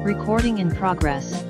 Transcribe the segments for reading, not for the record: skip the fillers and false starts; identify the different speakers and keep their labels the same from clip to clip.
Speaker 1: Recording in progress.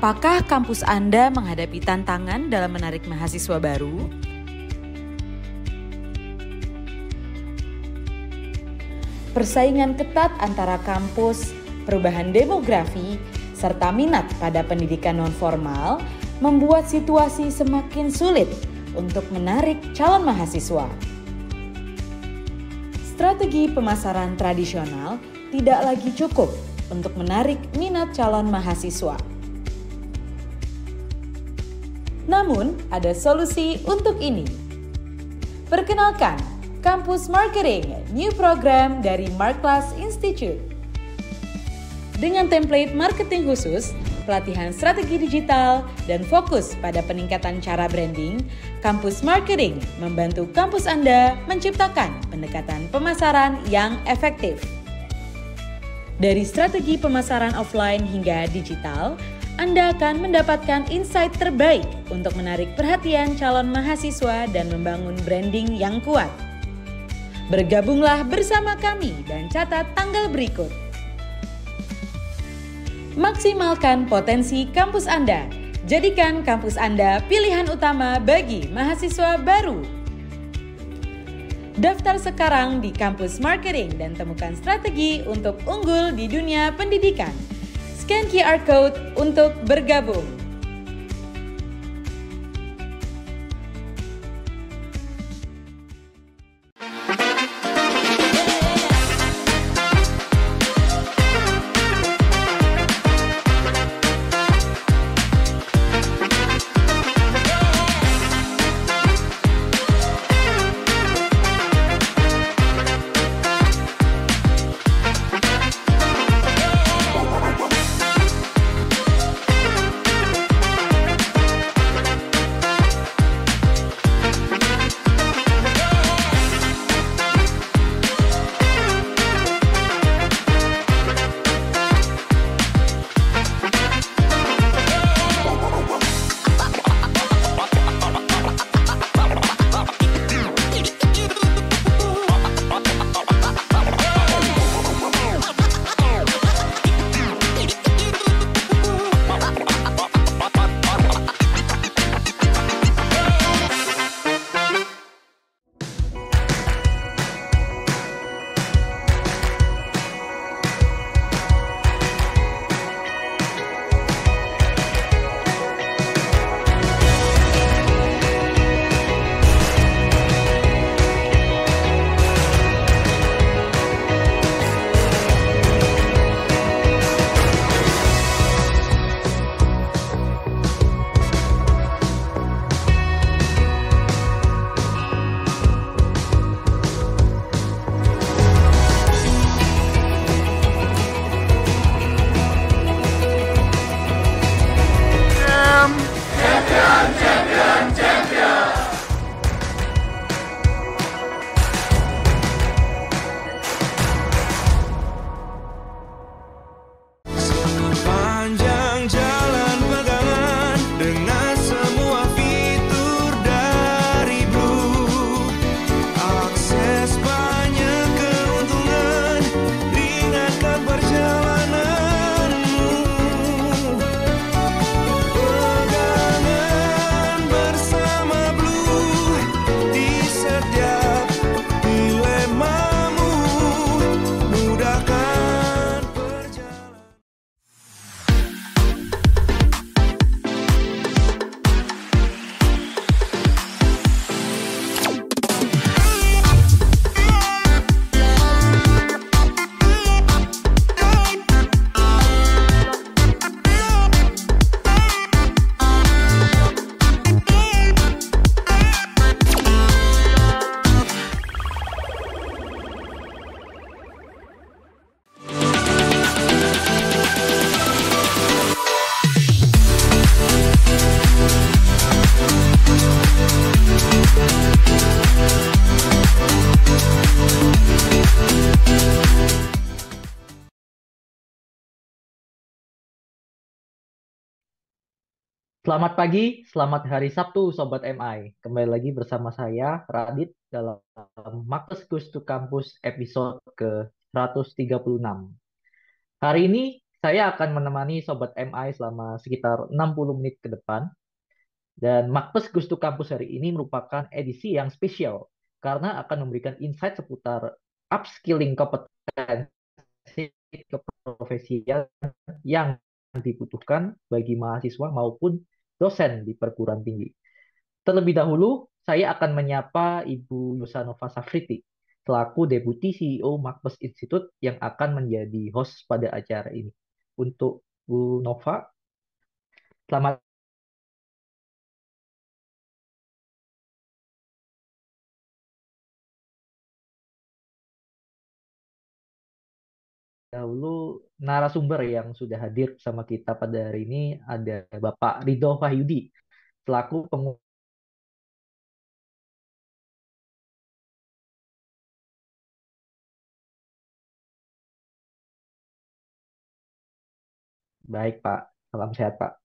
Speaker 2: Apakah kampus Anda menghadapi tantangan dalam menarik mahasiswa baru? Persaingan ketat antara kampus, perubahan demografi, serta minat pada pendidikan non-formal membuat situasi semakin sulit untuk menarik calon mahasiswa. Strategi pemasaran tradisional tidak lagi cukup untuk menarik minat calon mahasiswa. Namun, ada solusi untuk ini. Perkenalkan, Kampus Marketing, new program dari Markclass Institute. Dengan template marketing khusus, pelatihan strategi digital, dan fokus pada peningkatan cara branding, Kampus Marketing membantu kampus Anda menciptakan pendekatan pemasaran yang efektif. Dari strategi pemasaran offline hingga digital, Anda akan mendapatkan insight terbaik untuk menarik perhatian calon mahasiswa dan membangun branding yang kuat. Bergabunglah bersama kami dan catat tanggal berikut. Maksimalkan potensi kampus Anda. Jadikan kampus Anda pilihan utama bagi mahasiswa baru. Daftar sekarang di Kampus Marketing dan temukan strategi untuk unggul di dunia pendidikan. Scan QR Code untuk bergabung.
Speaker 1: Selamat pagi, selamat hari Sabtu, Sobat MI. Kembali lagi bersama saya, Radit, dalam Markus Goes to Campus episode ke-136. Hari ini, saya akan menemani Sobat MI selama sekitar 60 menit ke depan. Dan Markus Goes to Campus hari ini merupakan edisi yang spesial, karena akan memberikan insight seputar upskilling kompetensi keprofesian yang dibutuhkan bagi mahasiswa maupun dosen di perguruan tinggi. Terlebih dahulu, saya akan menyapa Ibu Yusanova Safriti, selaku Deputi CEO Makbes Institute yang akan menjadi host pada acara ini. Untuk Bu Nova, selamat dahulu narasumber yang sudah hadir bersama kita pada hari ini ada Bapak Ridho Wahyudi, selaku pengusaha. Baik Pak, salam sehat Pak.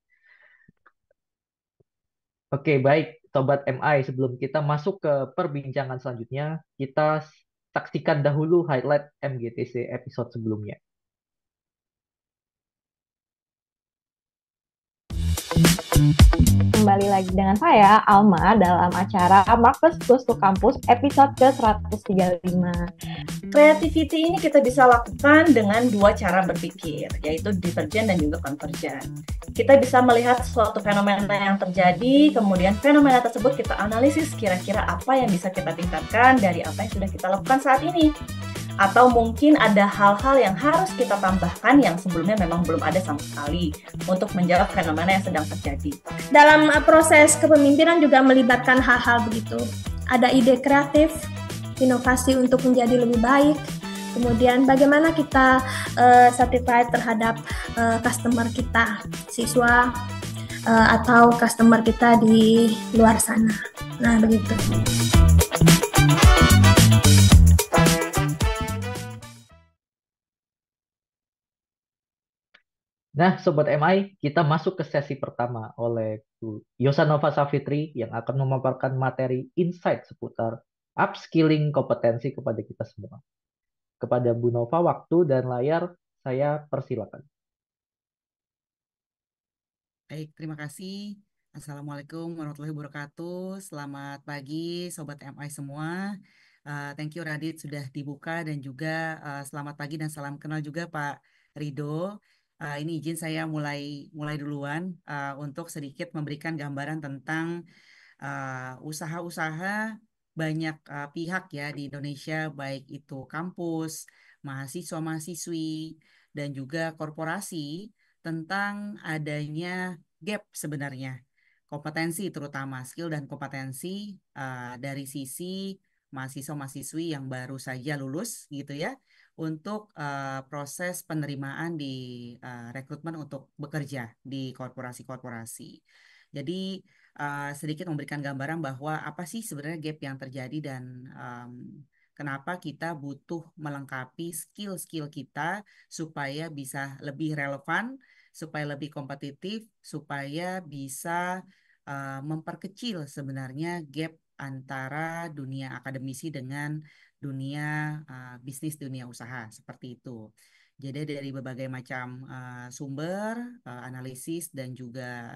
Speaker 1: Oke, baik, Sobat MI. Sebelum kita masuk ke perbincangan selanjutnya, kita saksikan dahulu highlight MGTC episode sebelumnya.
Speaker 3: Kembali lagi dengan saya, Alma, dalam acara Marcus Goes to Campus episode ke-135.
Speaker 4: Creativity ini kita bisa lakukan dengan dua cara berpikir, yaitu divergen dan juga konvergen. Kita bisa melihat suatu fenomena yang terjadi, kemudian fenomena tersebut kita analisis kira-kira apa yang bisa kita tingkatkan dari apa yang sudah kita lakukan saat ini. Atau mungkin ada hal-hal yang harus kita tambahkan yang sebelumnya memang belum ada sama sekali untuk menjawab fenomena yang sedang terjadi.
Speaker 5: Dalam proses kepemimpinan juga melibatkan hal-hal begitu. Ada ide kreatif, inovasi untuk menjadi lebih baik, kemudian bagaimana kita certified terhadap customer kita, siswa atau customer kita di luar sana. Nah, begitu.
Speaker 1: Nah, Sobat MI, kita masuk ke sesi pertama oleh Bu Yosanova Safitri yang akan memaparkan materi insight seputar upskilling kompetensi kepada kita semua. Kepada Bu Nova, waktu dan layar saya persilakan.
Speaker 6: Baik, terima kasih. Assalamualaikum warahmatullahi wabarakatuh. Selamat pagi, Sobat MI semua. Thank you Radit sudah dibuka dan juga selamat pagi dan salam kenal juga Pak Rido. Ini izin saya mulai mulai duluan untuk sedikit memberikan gambaran tentang usaha-usaha banyak pihak ya di Indonesia, baik itu kampus, mahasiswa-mahasiswi, dan juga korporasi tentang adanya gap sebenarnya kompetensi terutama skill dan kompetensi dari sisi mahasiswa-mahasiswi yang baru saja lulus gitu ya untuk proses penerimaan di rekrutmen untuk bekerja di korporasi-korporasi. Jadi sedikit memberikan gambaran bahwa apa sih sebenarnya gap yang terjadi dan kenapa kita butuh melengkapi skill-skill kita supaya bisa lebih relevan, supaya lebih kompetitif, supaya bisa memperkecil sebenarnya gap antara dunia akademisi dengan dunia bisnis, dunia usaha seperti itu. Jadi dari berbagai macam sumber, analisis dan juga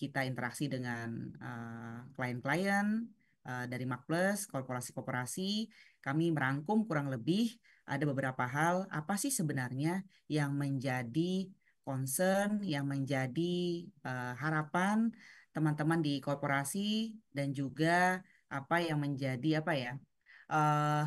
Speaker 6: kita interaksi dengan klien-klien dari Makplus, korporasi-korporasi, kami merangkum kurang lebih ada beberapa hal apa sih sebenarnya yang menjadi concern, yang menjadi harapan teman-teman di korporasi dan juga apa yang menjadi apa ya uh,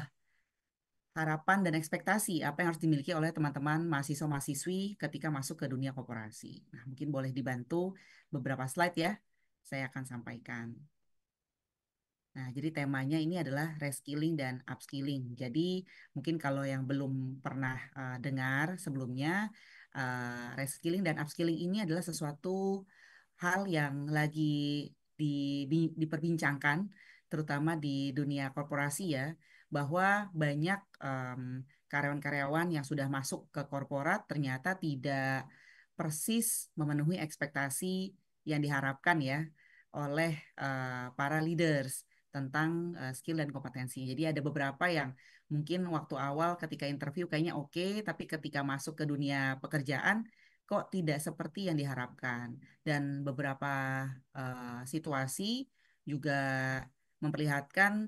Speaker 6: harapan dan ekspektasi apa yang harus dimiliki oleh teman-teman mahasiswa-mahasiswi ketika masuk ke dunia korporasi. Nah, mungkin boleh dibantu beberapa slide ya, saya akan sampaikan. Nah, jadi temanya ini adalah reskilling dan upskilling. Jadi mungkin kalau yang belum pernah dengar sebelumnya, reskilling dan upskilling ini adalah sesuatu hal yang lagi di, diperbincangkan, terutama di dunia korporasi ya, bahwa banyak karyawan-karyawan yang sudah masuk ke korporat ternyata tidak persis memenuhi ekspektasi yang diharapkan ya oleh para leaders tentang skill dan kompetensi. Jadi ada beberapa yang mungkin waktu awal ketika interview kayaknya oke, tapi ketika masuk ke dunia pekerjaan kok tidak seperti yang diharapkan. Dan beberapa situasi juga memperlihatkan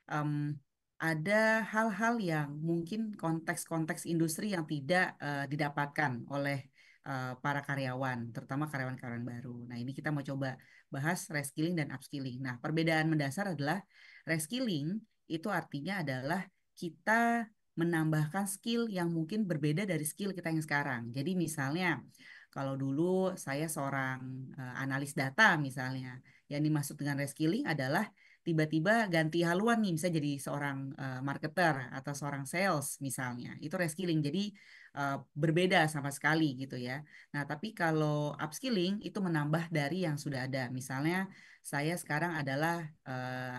Speaker 6: em, ada hal-hal yang mungkin konteks-konteks industri yang tidak didapatkan oleh para karyawan, terutama karyawan-karyawan baru. Nah, ini kita mau coba bahas reskilling dan upskilling. Nah, perbedaan mendasar adalah reskilling itu artinya adalah kita menambahkan skill yang mungkin berbeda dari skill kita yang sekarang. Jadi misalnya kalau dulu saya seorang analis data misalnya, yang dimaksud dengan reskilling adalah tiba-tiba ganti haluan nih, bisa jadi seorang marketer atau seorang sales misalnya. Itu reskilling. Jadi berbeda sama sekali gitu ya. Nah, tapi kalau upskilling itu menambah dari yang sudah ada. Misalnya saya sekarang adalah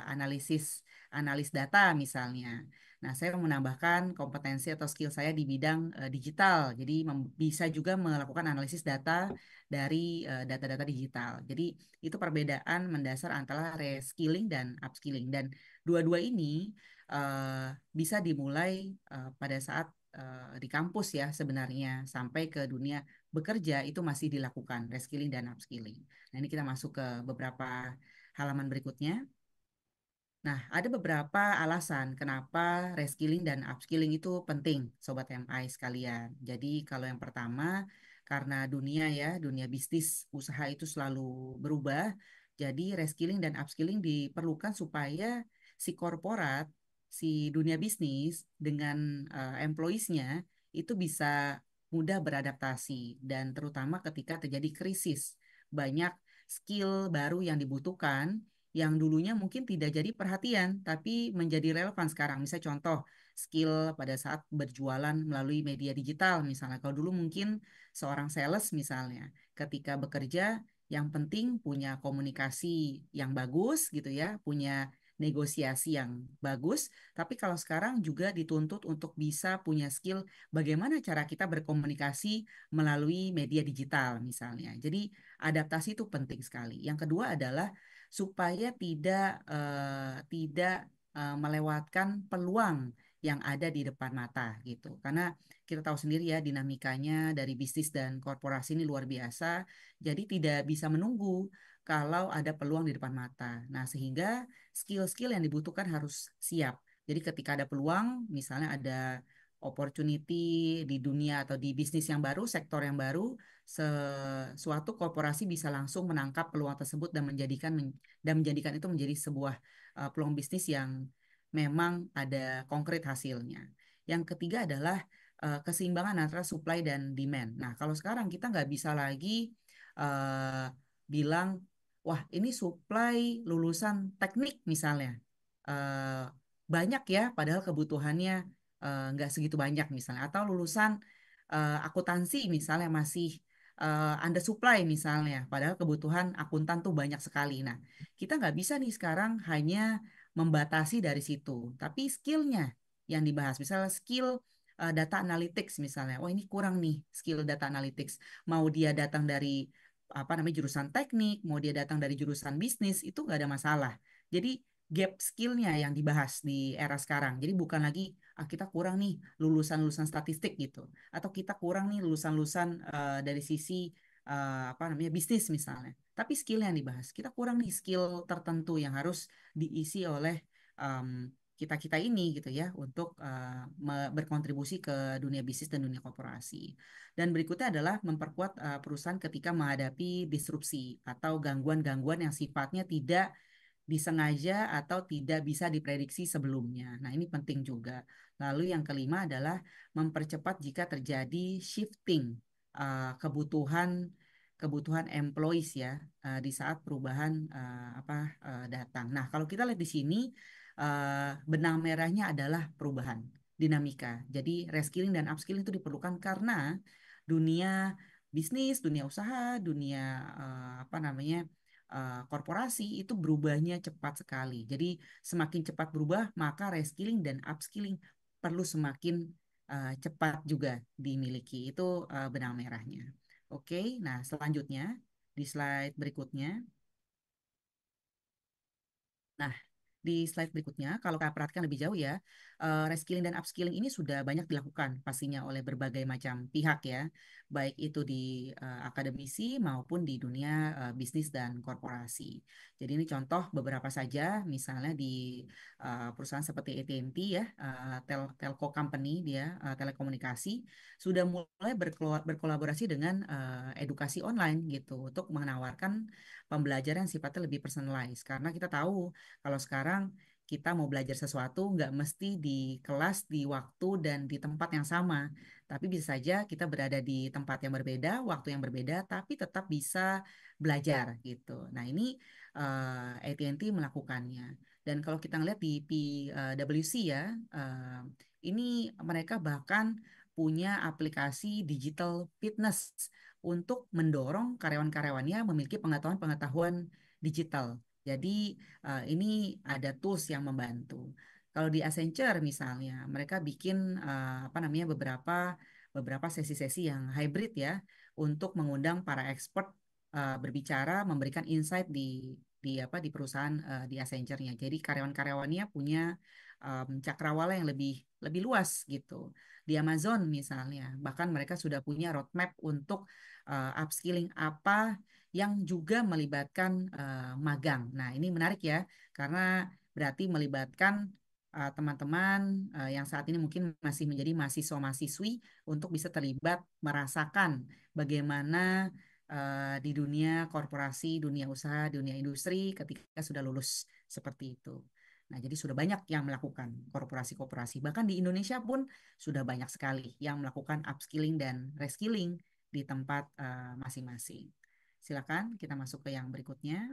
Speaker 6: analis data misalnya. Nah, saya menambahkan kompetensi atau skill saya di bidang digital. Jadi bisa juga melakukan analisis data dari data-data digital. Jadi itu perbedaan mendasar antara reskilling dan upskilling. Dan dua-dua ini bisa dimulai pada saat di kampus ya sebenarnya sampai ke dunia bekerja itu masih dilakukan reskilling dan upskilling. Nah, ini kita masuk ke beberapa halaman berikutnya. Nah, ada beberapa alasan kenapa reskilling dan upskilling itu penting, Sobat MI sekalian. Jadi, kalau yang pertama, karena dunia bisnis usaha itu selalu berubah. Jadi, reskilling dan upskilling diperlukan supaya si korporat, si dunia bisnis dengan employees-nya itu bisa mudah beradaptasi. Dan terutama ketika terjadi krisis, banyak skill baru yang dibutuhkan yang dulunya mungkin tidak jadi perhatian, tapi menjadi relevan sekarang. Misalnya contoh, skill pada saat berjualan melalui media digital misalnya. Kalau dulu mungkin seorang sales misalnya, ketika bekerja, yang penting punya komunikasi yang bagus gitu ya, punya negosiasi yang bagus, tapi kalau sekarang juga dituntut untuk bisa punya skill bagaimana cara kita berkomunikasi melalui media digital misalnya. Jadi adaptasi itu penting sekali. Yang kedua adalah supaya tidak melewatkan peluang yang ada di depan mata gitu. Karena kita tahu sendiri ya dinamikanya dari bisnis dan korporasi ini luar biasa. Jadi tidak bisa menunggu kalau ada peluang di depan mata. Nah, sehingga skill-skill yang dibutuhkan harus siap. Jadi ketika ada peluang, misalnya ada opportunity di dunia atau di bisnis yang baru, sektor yang baru, suatu korporasi bisa langsung menangkap peluang tersebut dan menjadikan itu menjadi sebuah peluang bisnis yang memang ada konkret hasilnya. Yang ketiga adalah keseimbangan antara supply dan demand. Nah, kalau sekarang kita nggak bisa lagi uh, bilang, wah ini supply lulusan teknik misalnya. Uh, Banyak ya, padahal kebutuhannya nggak segitu banyak misalnya. Atau lulusan akuntansi misalnya masih under supply misalnya, padahal kebutuhan akuntan tuh banyak sekali. Nah, kita nggak bisa nih sekarang hanya membatasi dari situ, tapi skillnya yang dibahas, misalnya skill data analytics misalnya, wah ini kurang nih skill data analytics, mau dia datang dari apa namanya jurusan teknik, mau dia datang dari jurusan bisnis, itu nggak ada masalah. Jadi gap skillnya yang dibahas di era sekarang. Jadi bukan lagi kita kurang nih lulusan-lulusan statistik gitu, atau kita kurang nih lulusan-lulusan dari sisi apa namanya bisnis misalnya. Tapi skill yang dibahas, kita kurang nih skill tertentu yang harus diisi oleh kita-kita ini gitu ya untuk berkontribusi ke dunia bisnis dan dunia korporasi. Dan berikutnya adalah memperkuat perusahaan ketika menghadapi disrupsi atau gangguan-gangguan yang sifatnya tidak disengaja atau tidak bisa diprediksi sebelumnya. Nah, ini penting juga. Lalu yang kelima adalah mempercepat jika terjadi shifting kebutuhan kebutuhan employees ya di saat perubahan datang. Nah, kalau kita lihat di sini benang merahnya adalah perubahan dinamika. Jadi reskilling dan upskilling itu diperlukan karena dunia bisnis, dunia usaha, dunia apa namanya korporasi itu berubahnya cepat sekali. Jadi semakin cepat berubah, maka reskilling dan upskilling perlu semakin cepat juga dimiliki. Itu benang merahnya. Oke, nah selanjutnya di slide berikutnya. Nah, di slide berikutnya, kalau kita perhatikan lebih jauh ya, reskilling dan upskilling ini sudah banyak dilakukan pastinya oleh berbagai macam pihak ya, baik itu di akademisi maupun di dunia bisnis dan korporasi. Jadi ini contoh beberapa saja, misalnya di perusahaan seperti AT&T ya, telco company dia, telekomunikasi, sudah mulai berkolaborasi dengan edukasi online gitu, untuk menawarkan pembelajaran yang sifatnya lebih personalized. Karena kita tahu kalau sekarang kita mau belajar sesuatu nggak mesti di kelas, di waktu, dan di tempat yang sama. Tapi bisa saja kita berada di tempat yang berbeda, waktu yang berbeda, tapi tetap bisa belajar gitu. Nah ini AT&T melakukannya. Dan kalau kita ngeliat di PwC ya, ini mereka bahkan punya aplikasi digital fitness untuk mendorong karyawan-karyawannya memiliki pengetahuan-pengetahuan digital. Jadi ini ada tools yang membantu. Kalau di Accenture misalnya, mereka bikin apa namanya beberapa sesi-sesi yang hybrid ya, untuk mengundang para expert berbicara, memberikan insight di perusahaan di Accenture-nya. Jadi karyawan-karyawannya punya cakrawala yang lebih lebih luas gitu. Di Amazon misalnya, bahkan mereka sudah punya roadmap untuk upskilling apa yang juga melibatkan magang. Nah, ini menarik ya, karena berarti melibatkan teman-teman yang saat ini mungkin masih menjadi mahasiswa-mahasiswi untuk bisa terlibat merasakan bagaimana di dunia korporasi, dunia usaha, dunia industri ketika sudah lulus seperti itu. Nah, jadi sudah banyak yang melakukan korporasi-korporasi. Bahkan di Indonesia pun sudah banyak sekali yang melakukan upskilling dan reskilling di tempat masing-masing. Silakan kita masuk ke yang berikutnya.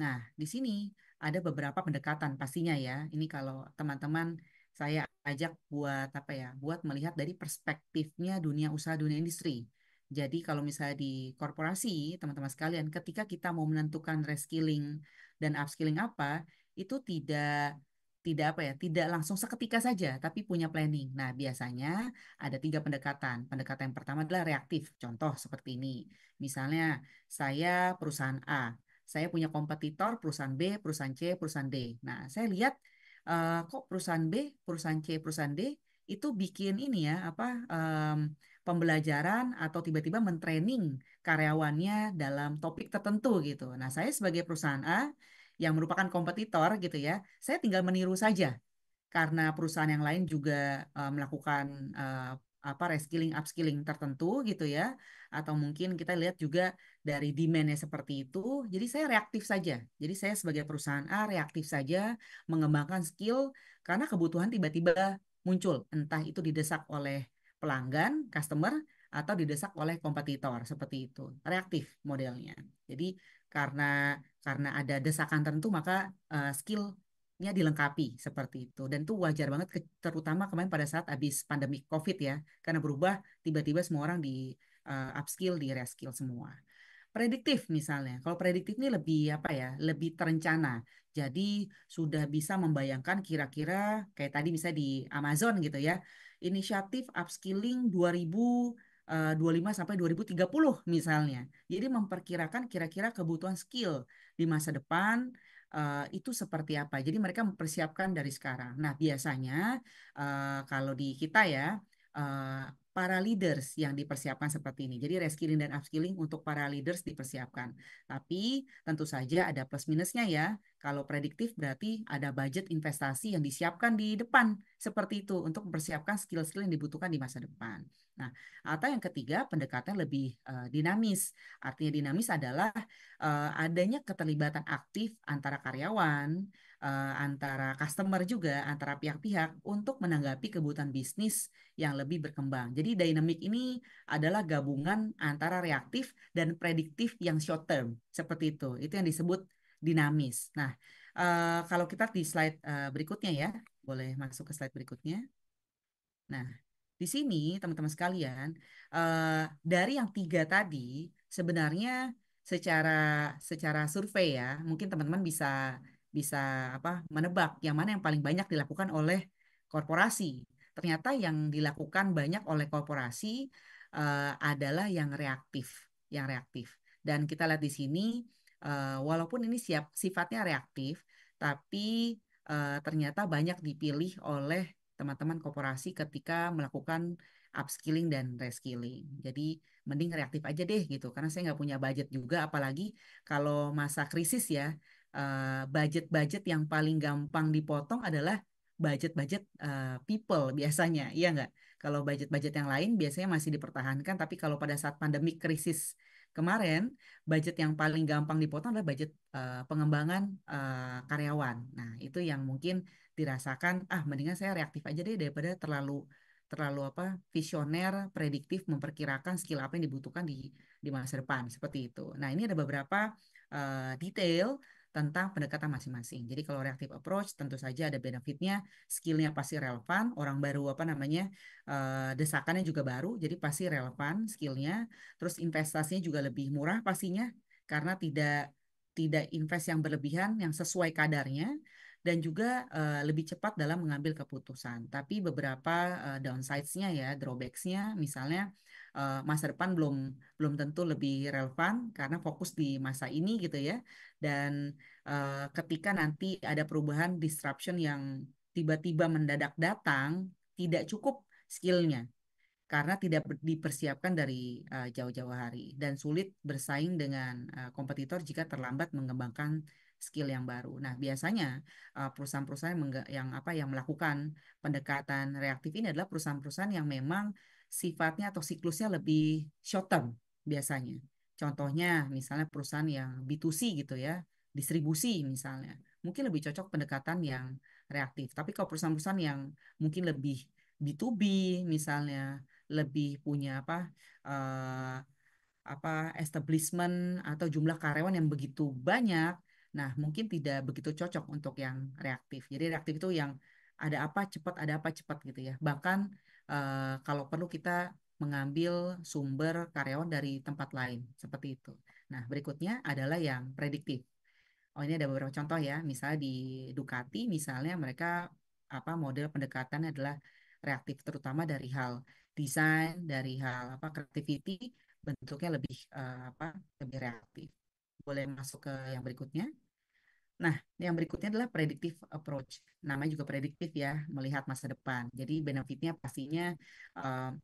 Speaker 6: Nah, di sini ada beberapa pendekatan pastinya ya. Ini kalau teman-teman saya ajak buat apa ya? Buat melihat dari perspektifnya dunia usaha, dunia industri. Jadi kalau misalnya di korporasi, teman-teman sekalian, ketika kita mau menentukan reskilling dan upskilling apa, itu tidak apa ya, tidak langsung seketika saja, tapi punya planning. Nah, biasanya ada tiga pendekatan. Pendekatan yang pertama adalah reaktif. Contoh seperti ini. Misalnya, saya perusahaan A, saya punya kompetitor perusahaan B, perusahaan C, perusahaan D. Nah, saya lihat kok perusahaan B, perusahaan C, perusahaan D itu bikin ini ya, apa pembelajaran atau tiba-tiba mentraining karyawannya dalam topik tertentu gitu. Nah, saya sebagai perusahaan A yang merupakan kompetitor gitu ya, saya tinggal meniru saja karena perusahaan yang lain juga melakukan apa reskilling upskilling tertentu gitu ya, atau mungkin kita lihat juga dari demand-nya seperti itu, jadi saya reaktif saja. Jadi saya sebagai perusahaan A reaktif saja mengembangkan skill karena kebutuhan tiba-tiba muncul, entah itu didesak oleh pelanggan customer atau didesak oleh kompetitor seperti itu, reaktif modelnya. Jadi karena karena ada desakan tertentu maka skill-nya dilengkapi seperti itu. Dan itu wajar banget, terutama kemarin pada saat habis pandemi COVID ya, karena berubah tiba-tiba semua orang di upskill, di reskill semua. Prediktif misalnya, kalau prediktif ini lebih apa ya, lebih terencana. Jadi sudah bisa membayangkan kira-kira kayak tadi misalnya di Amazon gitu ya, inisiatif upskilling 2025 sampai 2030 misalnya. Jadi memperkirakan kira-kira kebutuhan skill di masa depan itu seperti apa. Jadi mereka mempersiapkan dari sekarang. Nah, biasanya kalau di kita ya, eh, para leaders yang dipersiapkan seperti ini. Jadi reskilling dan upskilling untuk para leaders dipersiapkan. Tapi tentu saja ada plus minusnya ya. Kalau prediktif berarti ada budget investasi yang disiapkan di depan seperti itu untuk mempersiapkan skill-skill yang dibutuhkan di masa depan. Nah, atau yang ketiga pendekatan lebih dinamis. Artinya dinamis adalah adanya keterlibatan aktif antara karyawan, antara customer juga, antara pihak-pihak untuk menanggapi kebutuhan bisnis yang lebih berkembang. Jadi dynamic ini adalah gabungan antara reaktif dan prediktif yang short term, seperti itu. Itu yang disebut dinamis. Nah, kalau kita di slide berikutnya ya, boleh masuk ke slide berikutnya. Nah, di sini teman-teman sekalian, dari yang tiga tadi, sebenarnya secara secara survei ya, mungkin teman-teman bisa bisa apa menebak yang mana yang paling banyak dilakukan oleh korporasi. Ternyata yang dilakukan banyak oleh korporasi adalah yang reaktif, yang reaktif. Dan kita lihat di sini, walaupun ini sifatnya reaktif, tapi ternyata banyak dipilih oleh teman-teman korporasi ketika melakukan upskilling dan reskilling. Jadi mending reaktif aja deh gitu, karena saya nggak punya budget juga, apalagi kalau masa krisis ya, budget-budget yang paling gampang dipotong adalah budget-budget people biasanya, iya nggak? Kalau budget-budget yang lain biasanya masih dipertahankan, tapi kalau pada saat pandemi krisis kemarin, budget yang paling gampang dipotong adalah budget pengembangan karyawan. Nah, itu yang mungkin dirasakan, mendingan saya reaktif aja deh daripada terlalu terlalu visioner, prediktif, memperkirakan skill apa yang dibutuhkan di masa depan seperti itu. Nah, ini ada beberapa detail tentang pendekatan masing-masing. Jadi kalau reactive approach tentu saja ada benefitnya, skillnya pasti relevan, orang baru desakannya juga baru, jadi pasti relevan skillnya. Terus investasinya juga lebih murah pastinya, karena tidak invest yang berlebihan, yang sesuai kadarnya, dan juga lebih cepat dalam mengambil keputusan. Tapi beberapa downsides-nya ya, drawbacks-nya, misalnya masa depan belum tentu lebih relevan karena fokus di masa ini gitu ya. Dan ketika nanti ada perubahan disruption yang tiba-tiba mendadak datang, tidak cukup skillnya karena tidak dipersiapkan dari jauh-jauh hari dan sulit bersaing dengan kompetitor jika terlambat mengembangkan skill yang baru. Nah, biasanya perusahaan-perusahaan yang melakukan pendekatan reaktif ini adalah perusahaan-perusahaan yang memang sifatnya atau siklusnya lebih short term biasanya. Contohnya misalnya perusahaan yang B2C gitu ya, distribusi misalnya. Mungkin lebih cocok pendekatan yang reaktif. Tapi kalau perusahaan-perusahaan yang mungkin lebih B2B misalnya, lebih punya establishment atau jumlah karyawan yang begitu banyak, nah mungkin tidak begitu cocok untuk yang reaktif. Jadi reaktif itu yang ada apa cepat gitu ya. Bahkan kalau perlu kita mengambil sumber karyawan dari tempat lain seperti itu. Nah, berikutnya adalah yang prediktif. Oh, ini ada beberapa contoh ya. Misalnya di Ducati, misalnya mereka model pendekatannya adalah reaktif, terutama dari hal desain, dari hal creativity, bentuknya lebih reaktif. Boleh masuk ke yang berikutnya. Nah, yang berikutnya adalah predictive approach. Namanya juga prediktif ya, melihat masa depan. Jadi benefitnya pastinya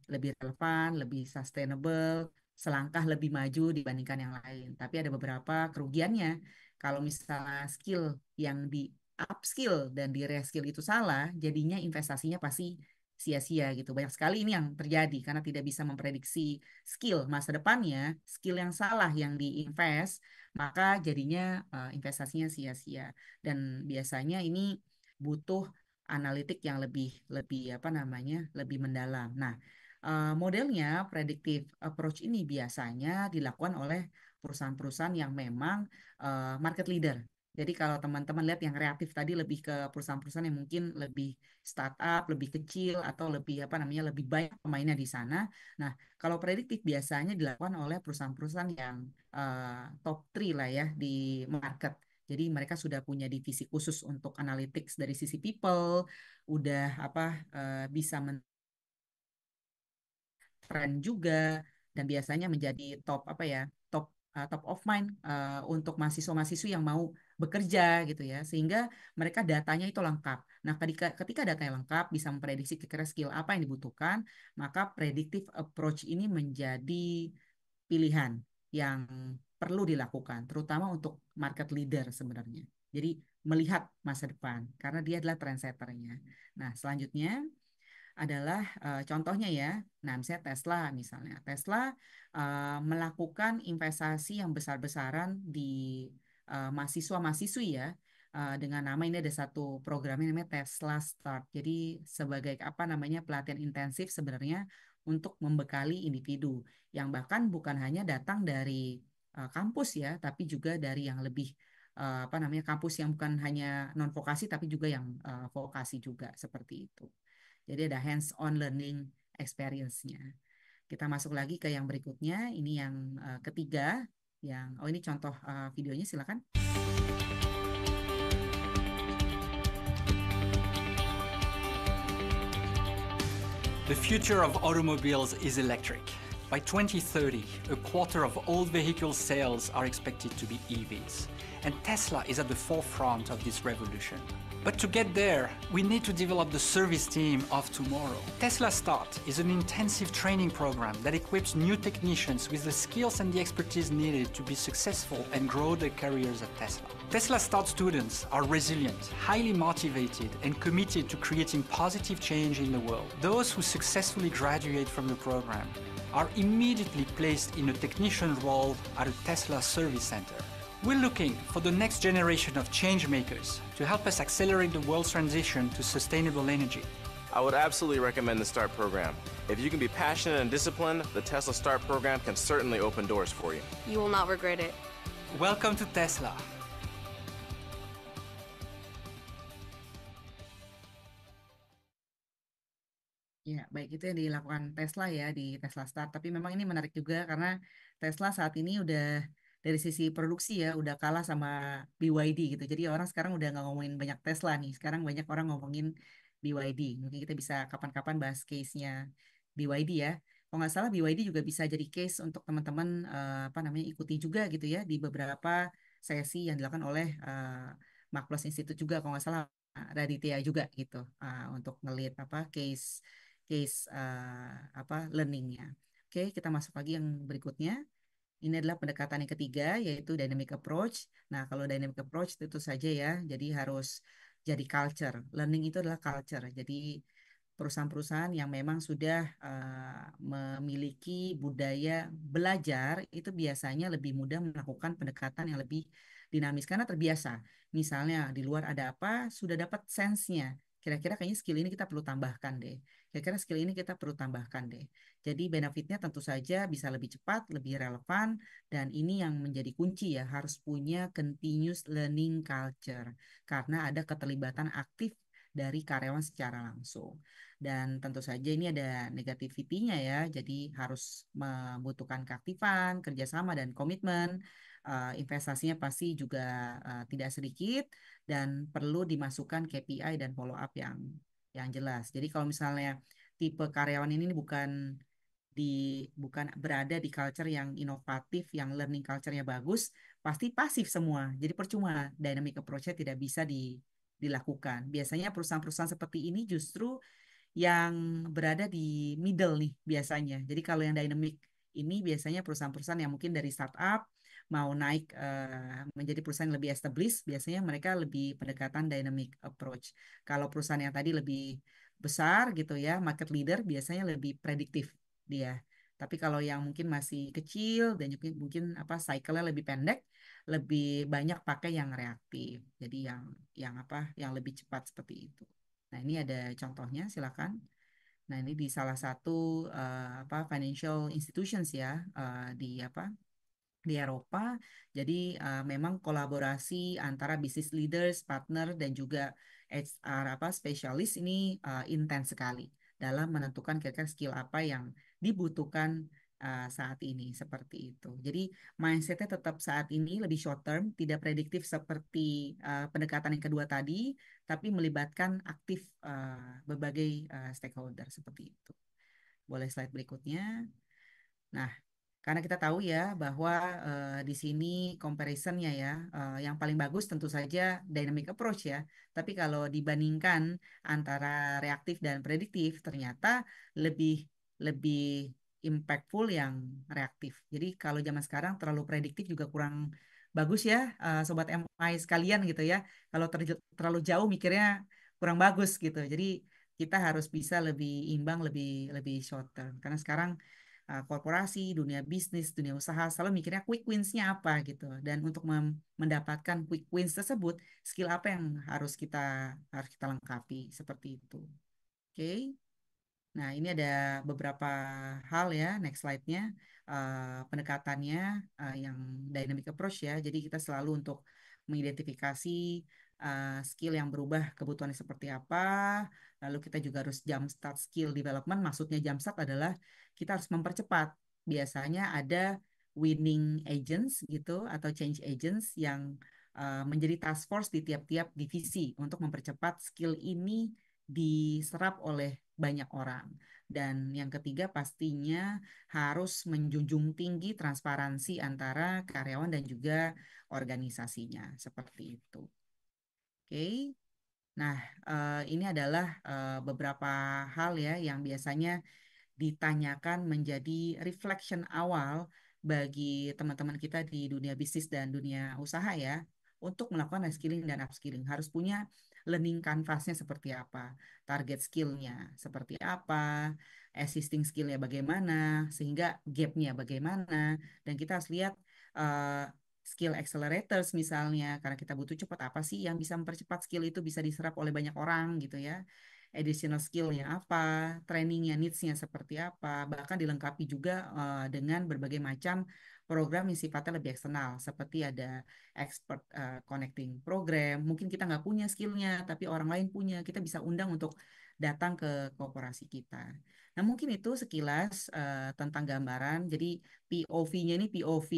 Speaker 6: lebih relevan, lebih sustainable, selangkah lebih maju dibandingkan yang lain. Tapi ada beberapa kerugiannya. Kalau misalnya skill yang di upskill dan di reskill itu salah, jadinya investasinya pasti sia-sia gitu. Banyak sekali ini yang terjadi karena tidak bisa memprediksi skill masa depannya, skill yang salah yang diinvest, maka jadinya investasinya sia-sia. Dan biasanya ini butuh analitik yang lebih mendalam. Nah, modelnya predictive approach ini biasanya dilakukan oleh perusahaan-perusahaan yang memang market leader. Jadi kalau teman-teman lihat yang reaktif tadi lebih ke perusahaan-perusahaan yang mungkin lebih startup, lebih kecil atau lebih lebih banyak pemainnya di sana. Nah, kalau prediktif biasanya dilakukan oleh perusahaan-perusahaan yang top 3 lah ya di market. Jadi mereka sudah punya divisi khusus untuk analytics dari sisi people, udah bisa trend juga, dan biasanya menjadi top of mind untuk mahasiswa-mahasiswi yang mau bekerja gitu ya, sehingga mereka datanya itu lengkap. Nah, ketika datanya lengkap, bisa memprediksi kira-kira skill apa yang dibutuhkan, maka predictive approach ini menjadi pilihan yang perlu dilakukan, terutama untuk market leader sebenarnya. Jadi melihat masa depan, karena dia adalah trendsetternya. Nah, selanjutnya adalah contohnya ya. Nah, misalnya Tesla melakukan investasi yang besar-besaran di mahasiswa-mahasiswi ya, dengan nama ini ada satu programnya namanya Tesla Start. Jadi sebagai pelatihan intensif sebenarnya untuk membekali individu yang bahkan bukan hanya datang dari kampus ya, tapi juga dari yang lebih kampus yang bukan hanya non vokasi tapi juga yang vokasi juga seperti itu. Jadi ada hands-on learning experience-nya. Kita masuk lagi ke yang berikutnya. Ini yang ketiga. Ini contoh videonya, silakan.
Speaker 7: The future of automobiles is electric. By 2030, a quarter of all vehicle sales are expected to be EVs, and Tesla is at the forefront of this revolution. But to get there, we need to develop the service team of tomorrow. Tesla Start is an intensive training program that equips new technicians with the skills and the expertise needed to be successful and grow their careers at Tesla. Tesla Start students are resilient, highly motivated, and committed to creating positive change in the world. Those who successfully graduate from the program are immediately placed in a technician role at a Tesla service center. We're looking for the next generation of change makers to help us accelerate the world's transition to sustainable energy.
Speaker 8: I would absolutely recommend the START program. If you can be passionate and disciplined, the Tesla START program can certainly open doors for you.
Speaker 9: You will not regret it.
Speaker 7: Welcome to Tesla.
Speaker 6: Ya, baik itu yang dilakukan Tesla ya di Tesla Start. Tapi memang ini menarik juga karena Tesla saat ini udah dari sisi produksi ya udah kalah sama BYD gitu. Jadi orang sekarang udah nggak ngomongin banyak Tesla nih. Sekarang banyak orang ngomongin BYD. Mungkin kita bisa kapan-kapan bahas case-nya BYD ya. Kalau nggak salah BYD juga bisa jadi case untuk teman-teman apa namanya ikuti juga gitu ya di beberapa sesi yang dilakukan oleh Mark Plus Institute juga kalau nggak salah Raditya juga gitu untuk ngelit apa case case apa learningnya. Oke, kita masuk lagi yang berikutnya. Ini adalah pendekatan yang ketiga, yaitu dynamic approach. Nah, kalau dynamic approach tentu saja ya, jadi harus jadi culture. Learning itu adalah culture. Jadi perusahaan-perusahaan yang memang sudah memiliki budaya belajar itu biasanya lebih mudah melakukan pendekatan yang lebih dinamis karena terbiasa. Misalnya di luar ada apa, sudah dapat sense-nya. Kira-kira kayaknya skill ini kita perlu tambahkan deh. Kira-kira skill ini kita perlu tambahkan deh. Jadi benefitnya tentu saja bisa lebih cepat, lebih relevan, dan ini yang menjadi kunci ya, harus punya continuous learning culture. Karena ada keterlibatan aktif dari karyawan secara langsung. Dan tentu saja ini ada negativity-nya ya, jadi harus membutuhkan keaktifan, kerjasama, dan komitmen. Investasinya pasti juga tidak sedikit, dan perlu dimasukkan KPI dan follow up yang jelas. Jadi kalau misalnya tipe karyawan ini bukan berada di culture yang inovatif, yang learning culture-nya bagus, pasti pasif semua. Jadi percuma dynamic approach-nya tidak bisa dilakukan. Biasanya perusahaan-perusahaan seperti ini justru yang berada di middle nih biasanya. Jadi kalau yang dynamic ini biasanya perusahaan-perusahaan yang mungkin dari startup mau naik menjadi perusahaan yang lebih established, biasanya mereka lebih pendekatan dynamic approach. Kalau perusahaan yang tadi lebih besar gitu ya, market leader biasanya lebih prediktif dia. Tapi kalau yang mungkin masih kecil dan mungkin apa cycle-nya lebih pendek, lebih banyak pakai yang reaktif. Jadi yang lebih cepat seperti itu. Nah, ini ada contohnya, silakan. Nah, ini di salah satu financial institutions ya di Eropa. Jadi memang kolaborasi antara business leaders, partner, dan juga HR spesialis ini intens sekali dalam menentukan kira-kira skill apa yang dibutuhkan saat ini seperti itu. Jadi mindsetnya tetap saat ini lebih short term, tidak prediktif seperti pendekatan yang kedua tadi, tapi melibatkan aktif berbagai stakeholder seperti itu. Boleh slide berikutnya. Nah, karena kita tahu ya bahwa di sini comparison-nya ya yang paling bagus tentu saja dynamic approach ya. Tapi kalau dibandingkan antara reaktif dan prediktif ternyata lebih lebih impactful yang reaktif. Jadi kalau zaman sekarang terlalu prediktif juga kurang bagus ya sobat MI sekalian gitu ya. Kalau terlalu jauh mikirnya kurang bagus gitu. Jadi kita harus bisa lebih imbang, lebih lebih short term. Karena sekarang korporasi, dunia bisnis, dunia usaha selalu mikirnya quick wins-nya apa gitu. Dan untuk mendapatkan quick wins tersebut, skill apa yang harus kita lengkapi seperti itu. Oke. Nah, ini ada beberapa hal ya, next slide-nya. Pendekatannya yang dynamic approach ya. Jadi kita selalu untuk mengidentifikasi skill yang berubah kebutuhannya seperti apa. Lalu kita juga harus jumpstart skill development. Maksudnya jumpstart adalah kita harus mempercepat. Biasanya ada winning agents gitu atau change agents yang menjadi task force di tiap-tiap divisi untuk mempercepat skill ini diserap oleh banyak orang. Dan yang ketiga pastinya harus menjunjung tinggi transparansi antara karyawan dan juga organisasinya, seperti itu. Oke. Nah, ini adalah beberapa hal ya yang biasanya ditanyakan menjadi reflection awal bagi teman-teman kita di dunia bisnis dan dunia usaha ya, untuk melakukan reskilling dan upskilling. Harus punya learning canvas-nya seperti apa, target skill-nya seperti apa, existing skill-nya bagaimana, sehingga gap-nya bagaimana, dan kita harus lihat uh, skill accelerators misalnya, karena kita butuh cepat apa sih yang bisa mempercepat skill itu bisa diserap oleh banyak orang gitu ya. Additional skill-nya apa, trainingnya, needs-nya seperti apa, bahkan dilengkapi juga dengan berbagai macam program yang sifatnya lebih eksternal, seperti ada expert connecting program, mungkin kita nggak punya skill-nya, tapi orang lain punya, kita bisa undang untuk datang ke korporasi kita. Nah mungkin itu sekilas tentang gambaran, jadi POV-nya ini POV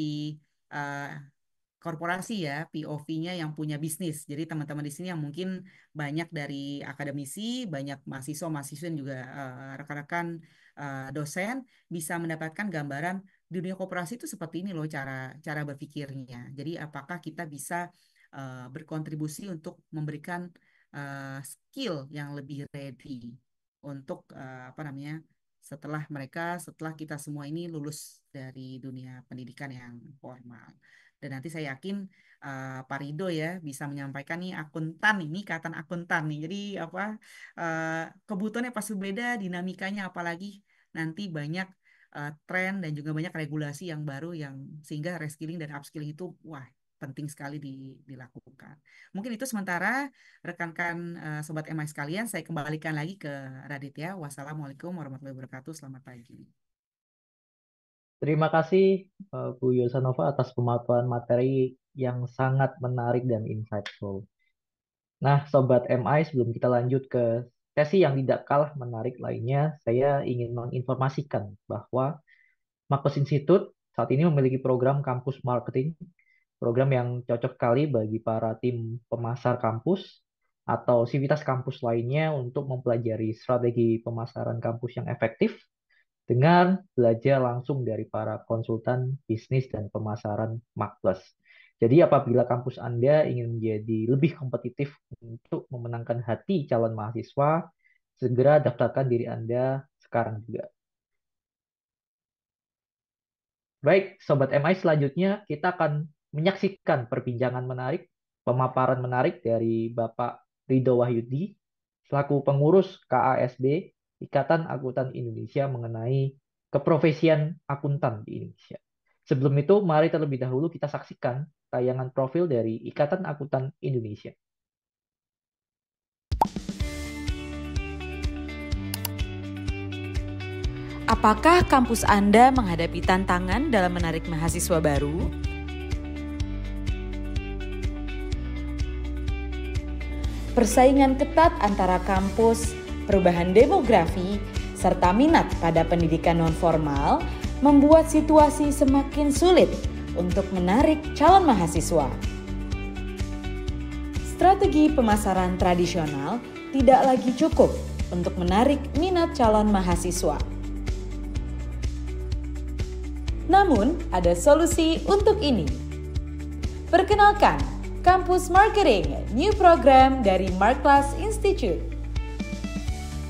Speaker 6: korporasi ya, POV-nya yang punya bisnis. Jadi teman-teman di sini yang mungkin banyak dari akademisi, banyak mahasiswa-mahasiswa dan juga rekan-rekan dosen bisa mendapatkan gambaran di dunia korporasi itu seperti ini loh cara berpikirnya. Jadi apakah kita bisa berkontribusi untuk memberikan skill yang lebih ready untuk setelah kita semua ini lulus dari dunia pendidikan yang formal. Dan nanti saya yakin Pak Rido ya bisa menyampaikan nih akuntan, ini ikatan akuntan nih. Jadi kebutuhannya pasti beda, dinamikanya apalagi nanti banyak tren dan juga banyak regulasi yang baru yang sehingga reskilling dan upskilling itu wah penting sekali dilakukan. Mungkin itu sementara rekan-rekan Sobat MI sekalian, saya kembalikan lagi ke Raditya. Wassalamualaikum warahmatullahi wabarakatuh. Selamat pagi.
Speaker 1: Terima kasih Bu Yosanova atas pemaparan materi yang sangat menarik dan insightful. Nah, Sobat MI, sebelum kita lanjut ke sesi yang tidak kalah menarik lainnya, saya ingin menginformasikan bahwa Makos Institute saat ini memiliki program kampus marketing, program yang cocok sekali bagi para tim pemasar kampus atau sivitas kampus lainnya untuk mempelajari strategi pemasaran kampus yang efektif dengan belajar langsung dari para konsultan bisnis dan pemasaran Makplus. Jadi apabila kampus Anda ingin menjadi lebih kompetitif untuk memenangkan hati calon mahasiswa, segera daftarkan diri Anda sekarang juga. Baik, Sobat MI, selanjutnya kita akan menyaksikan perbincangan menarik, pemaparan menarik dari Bapak Ridho Wahyudi, selaku pengurus KASB, Ikatan Akuntan Indonesia, mengenai keprofesian akuntan di Indonesia. Sebelum itu, mari terlebih dahulu kita saksikan tayangan profil dari Ikatan Akuntan Indonesia.
Speaker 2: Apakah kampus Anda menghadapi tantangan dalam menarik mahasiswa baru? Persaingan ketat antara kampus, perubahan demografi, serta minat pada pendidikan non-formal membuat situasi semakin sulit untuk menarik calon mahasiswa. Strategi pemasaran tradisional tidak lagi cukup untuk menarik minat calon mahasiswa. Namun, ada solusi untuk ini. Perkenalkan, Kampus Marketing, new program dari Markclass Institute.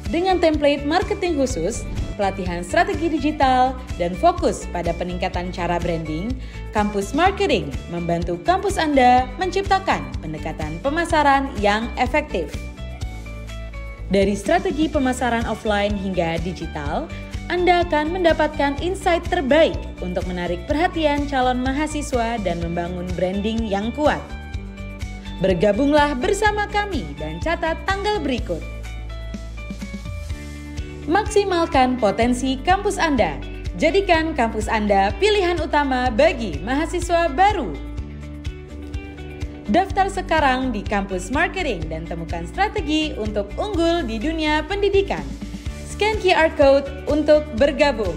Speaker 2: Dengan template marketing khusus, pelatihan strategi digital, dan fokus pada peningkatan cara branding, Kampus Marketing membantu kampus Anda menciptakan pendekatan pemasaran yang efektif. Dari strategi pemasaran offline hingga digital, Anda akan mendapatkan insight terbaik untuk menarik perhatian calon mahasiswa dan membangun branding yang kuat. Bergabunglah bersama kami dan catat tanggal berikut. Maksimalkan potensi kampus Anda. Jadikan kampus Anda pilihan utama bagi mahasiswa baru. Daftar sekarang di Kampus Marketing dan temukan strategi untuk unggul di dunia pendidikan. Scan QR Code untuk bergabung.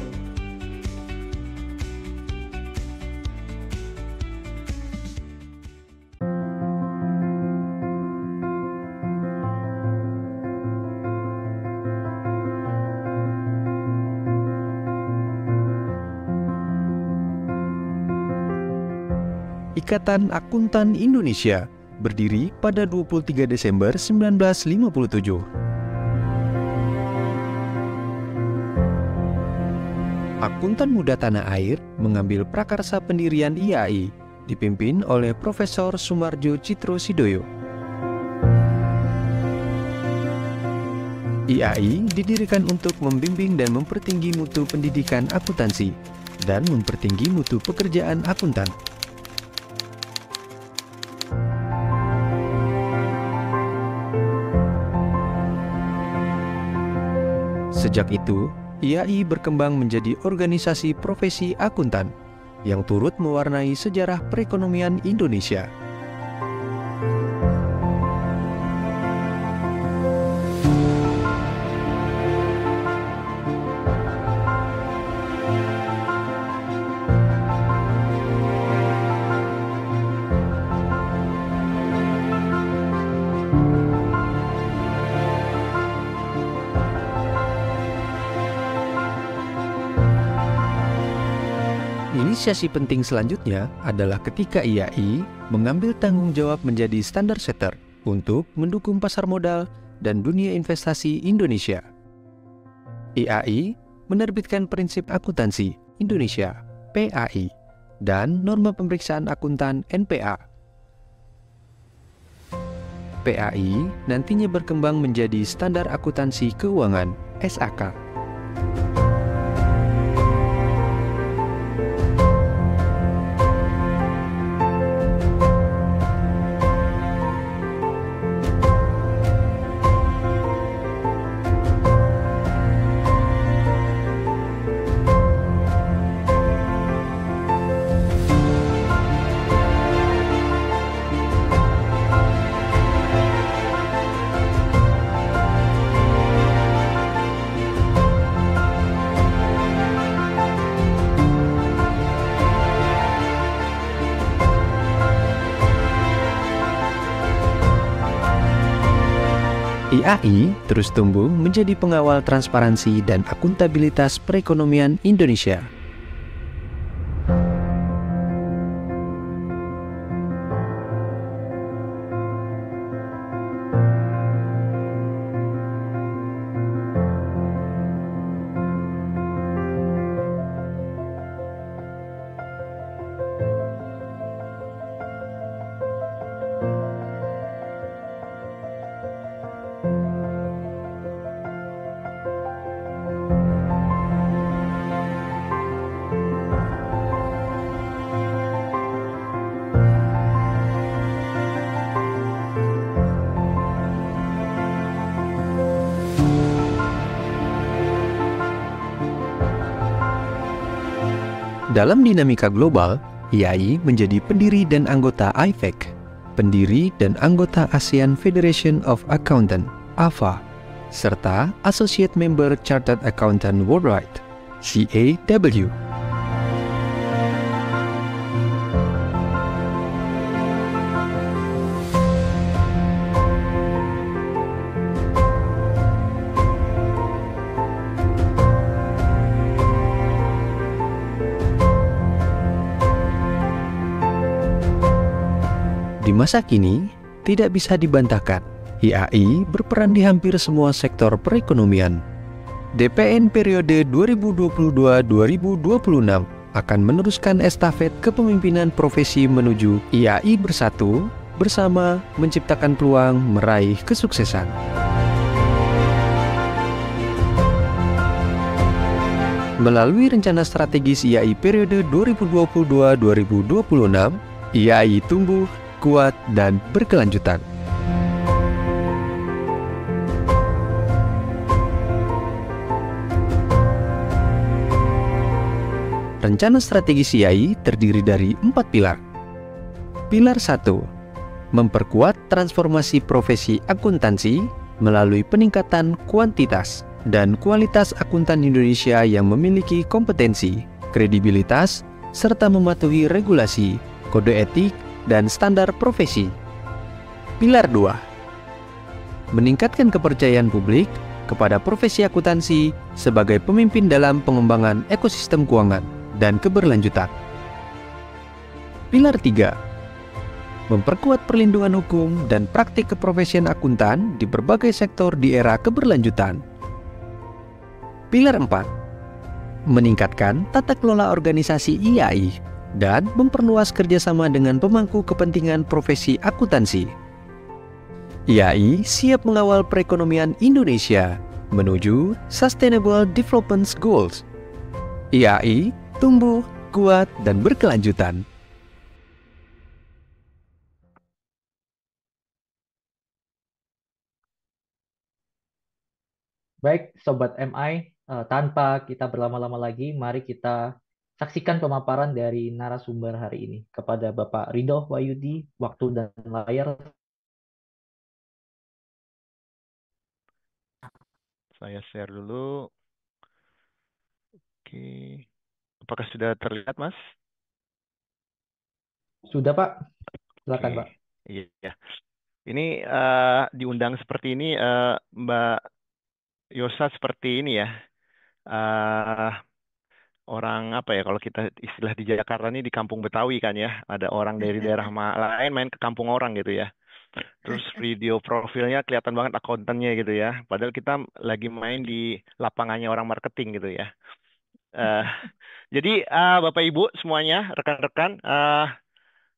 Speaker 9: Ikatan Akuntan Indonesia, berdiri pada 23 Desember 1957. Akuntan Muda Tanah Air mengambil prakarsa pendirian IAI, dipimpin oleh Profesor Sumarjo Citro Sidoyo. IAI didirikan untuk membimbing dan mempertinggi mutu pendidikan akuntansi dan mempertinggi mutu pekerjaan akuntan. Sejak itu, IAI berkembang menjadi organisasi profesi akuntan yang turut mewarnai sejarah perekonomian Indonesia. Inisiasi penting selanjutnya adalah ketika IAI mengambil tanggung jawab menjadi standar setter untuk mendukung pasar modal dan dunia investasi Indonesia. IAI menerbitkan Prinsip Akuntansi Indonesia (PAI) dan Norma Pemeriksaan Akuntan (NPA). PAI nantinya berkembang menjadi Standar Akuntansi Keuangan (SAK). IAI terus tumbuh menjadi pengawal transparansi dan akuntabilitas perekonomian Indonesia. Dalam dinamika global, IAI menjadi pendiri dan anggota IFAC, pendiri dan anggota ASEAN Federation of Accountant (AFA), serta Associate Member Chartered Accountant Worldwide (CAW). Di masa kini, tidak bisa dibantahkan, IAI berperan di hampir semua sektor perekonomian. DPN periode 2022-2026 akan meneruskan estafet kepemimpinan profesi menuju IAI bersatu bersama menciptakan peluang meraih kesuksesan. Melalui rencana strategis IAI periode 2022-2026, IAI tumbuh, kuat, dan berkelanjutan. Rencana strategi IAI terdiri dari 4 pilar. Pilar 1, memperkuat transformasi profesi akuntansi melalui peningkatan kuantitas dan kualitas akuntan Indonesia yang memiliki kompetensi, kredibilitas, serta mematuhi regulasi, kode etik, dan standar profesi. Pilar 2, meningkatkan kepercayaan publik kepada profesi akuntansi sebagai pemimpin dalam pengembangan ekosistem keuangan dan keberlanjutan. Pilar 3, memperkuat perlindungan hukum dan praktik keprofesian akuntan di berbagai sektor di era keberlanjutan. Pilar 4. Meningkatkan tata kelola organisasi IAI dan memperluas kerjasama dengan pemangku kepentingan profesi akuntansi. IAI siap mengawal perekonomian Indonesia menuju Sustainable Development Goals. IAI tumbuh, kuat, dan berkelanjutan.
Speaker 1: Baik, Sobat MI, tanpa kita berlama-lama lagi, mari kita saksikan pemaparan dari narasumber hari ini. Kepada Bapak Ridho Wahyudi, waktu dan layar.
Speaker 10: Saya share dulu. Oke. Apakah sudah terlihat, Mas?
Speaker 1: Sudah, Pak. Silakan,
Speaker 10: Oke.
Speaker 1: Pak.
Speaker 10: Iya. Ini diundang seperti ini, Mbak Yosa seperti ini ya. Orang apa ya, kalau kita istilah di Jakarta ini di kampung Betawi kan ya. Ada orang dari daerah lain main ke kampung orang gitu ya. Terus video profilnya kelihatan banget akuntannya gitu ya. Padahal kita lagi main di lapangannya orang marketing gitu ya. Jadi Bapak Ibu semuanya, rekan-rekan,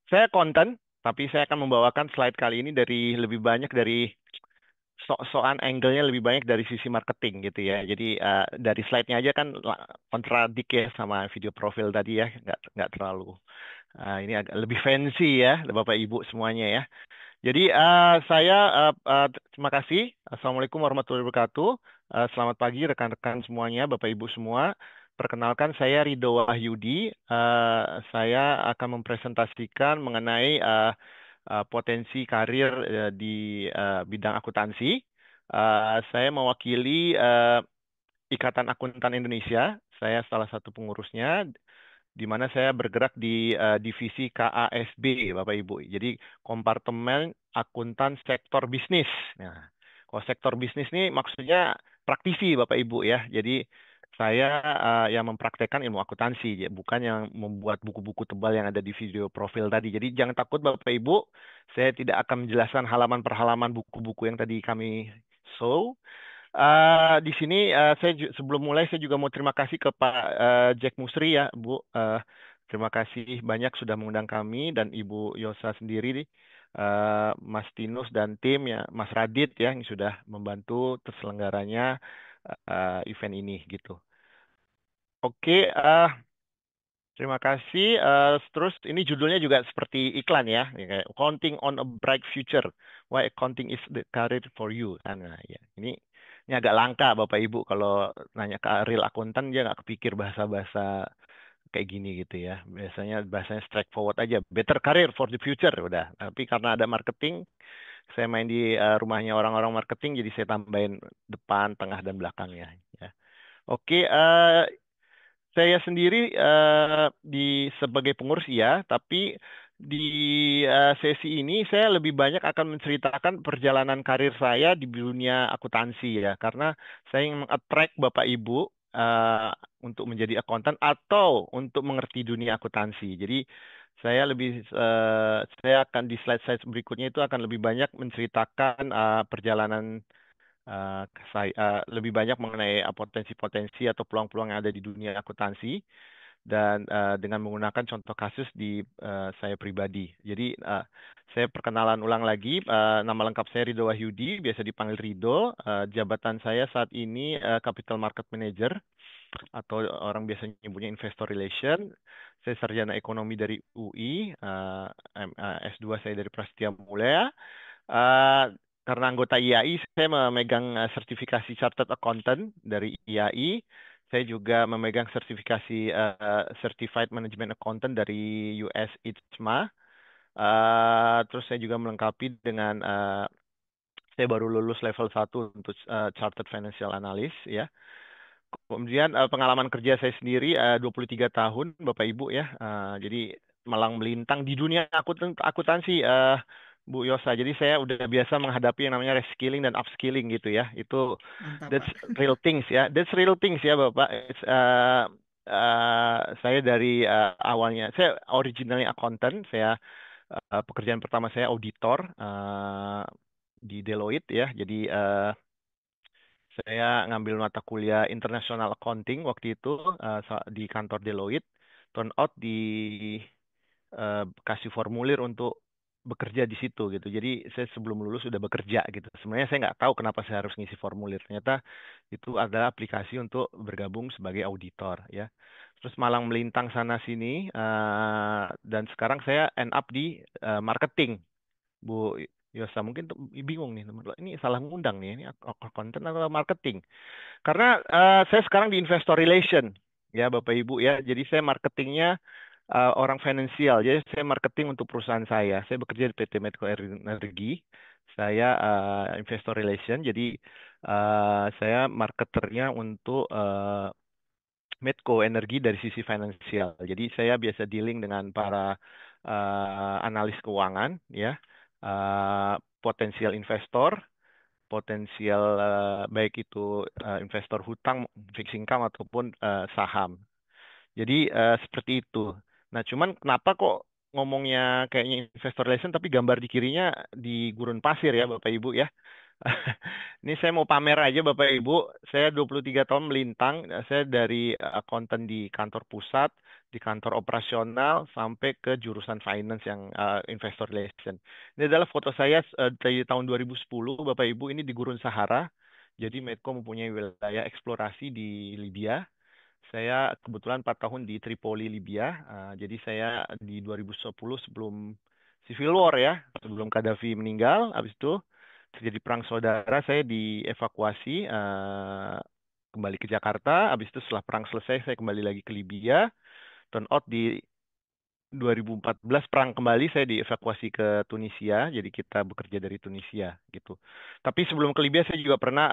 Speaker 10: saya konten, tapi saya akan membawakan slide kali ini dari lebih banyak dari sok-sokan angle-nya lebih banyak dari sisi marketing gitu ya. Jadi dari slide-nya aja kan kontradik ya sama video profil tadi ya, nggak terlalu. Ini agak lebih fancy ya, Bapak Ibu semuanya ya. Jadi saya terima kasih. Assalamualaikum warahmatullahi wabarakatuh. Selamat pagi rekan-rekan semuanya, Bapak Ibu semua. Perkenalkan saya Ridho Wahyudi. Saya akan mempresentasikan mengenai potensi karir di bidang akuntansi. Saya mewakili Ikatan Akuntan Indonesia. Saya salah satu pengurusnya, di mana saya bergerak di divisi KASB, Bapak Ibu. Jadi kompartemen akuntan sektor bisnis. Nah, kalau sektor bisnis ini maksudnya praktisi, Bapak Ibu ya. Jadi saya yang mempraktekkan ilmu akuntansi, ya, bukan yang membuat buku-buku tebal yang ada di video profil tadi. Jadi jangan takut Bapak Ibu, saya tidak akan menjelaskan halaman per halaman buku-buku yang tadi kami show. Di sini sebelum mulai saya juga mau terima kasih ke Pak Jack Musri ya, Bu. Terima kasih banyak sudah mengundang kami dan Ibu Yosa sendiri, Mas Tinus dan tim ya, Mas Radit ya yang sudah membantu terselenggaranya event ini gitu. Oke, terima kasih. Terus ini judulnya juga seperti iklan ya, kayak Counting on a Bright Future, Why Accounting is the Career for You. Nah, ya, ini agak langka Bapak Ibu kalau nanya ke real akuntan dia nggak kepikir bahasa-bahasa kayak gini gitu ya. Biasanya bahasanya straightforward aja, better career for the future udah. Tapi karena ada marketing, saya main di rumahnya orang-orang marketing, jadi saya tambahin depan, tengah dan belakangnya. Ya. Oke. Saya sendiri sebagai pengurus ya, tapi di sesi ini saya lebih banyak akan menceritakan perjalanan karir saya di dunia akuntansi ya, karena saya ingin meng-attract Bapak Ibu untuk menjadi akuntan atau untuk mengerti dunia akuntansi. Jadi saya akan di slide-slide berikutnya itu akan lebih banyak menceritakan perjalanan saya lebih banyak mengenai potensi-potensi atau peluang-peluang yang ada di dunia akuntansi dan dengan menggunakan contoh kasus di saya pribadi. Jadi saya perkenalan ulang lagi, nama lengkap saya Ridho Wahyudi, biasa dipanggil Ridho. Jabatan saya saat ini Capital Market Manager atau orang biasa nyebutnya Investor Relation. Saya sarjana ekonomi dari UI, S2 saya dari Prasetya Mulia. Karena anggota IAI, saya memegang sertifikasi Chartered Accountant dari IAI. Saya juga memegang sertifikasi Certified Management Accountant dari US ITSMA. Terus saya juga melengkapi dengan saya baru lulus level 1 untuk Chartered Financial Analyst ya. Kemudian pengalaman kerja saya sendiri 23 tahun Bapak Ibu ya. Jadi malang melintang di dunia akuntansi Bu Yosa. Jadi saya udah biasa menghadapi yang namanya reskilling dan upskilling gitu ya. Itu that's real things ya. That's real things ya Bapak. Saya dari awalnya saya originally accountant. Saya pekerjaan pertama saya auditor di Deloitte ya. Jadi saya ngambil mata kuliah International Accounting waktu itu di kantor Deloitte. Turn out kasih formulir untuk bekerja di situ gitu. Jadi saya sebelum lulus sudah bekerja gitu. Sebenarnya saya nggak tahu kenapa saya harus ngisi formulir. Ternyata itu adalah aplikasi untuk bergabung sebagai auditor ya. Terus malang melintang sana sini dan sekarang saya end up di marketing, Bu Yosa. Mungkin bingung nih, ini salah ngundang nih, ini konten atau marketing? Karena saya sekarang di investor relation ya Bapak Ibu ya. Jadi saya marketingnya orang finansial. Jadi saya marketing untuk perusahaan saya. Saya bekerja di PT Medco Energi. Saya investor relation. Jadi saya marketernya untuk Medco Energi dari sisi finansial. Jadi saya biasa dealing dengan para analis keuangan, ya, potensial investor, potensial baik itu investor hutang, fixed income ataupun saham. Jadi seperti itu. Nah, cuman kenapa kok ngomongnya kayaknya investor relation tapi gambar di kirinya di gurun pasir ya Bapak Ibu ya. Ini saya mau pamer aja Bapak Ibu, saya 23 tahun melintang, saya dari akuntan di kantor pusat, di kantor operasional, sampai ke jurusan finance yang investor relation. Ini adalah foto saya dari tahun 2010 Bapak Ibu, ini di Gurun Sahara. Jadi Medco mempunyai wilayah eksplorasi di Libya. Saya kebetulan 4 tahun di Tripoli, Libya. Jadi saya di 2010 sebelum Civil War ya, sebelum Gaddafi meninggal, habis itu terjadi perang saudara, saya dievakuasi kembali ke Jakarta. Habis itu setelah perang selesai, saya kembali lagi ke Libya. Turn out di 2014 perang kembali, saya dievakuasi ke Tunisia. Jadi kita bekerja dari Tunisia gitu. Tapi sebelum ke Libya, saya juga pernah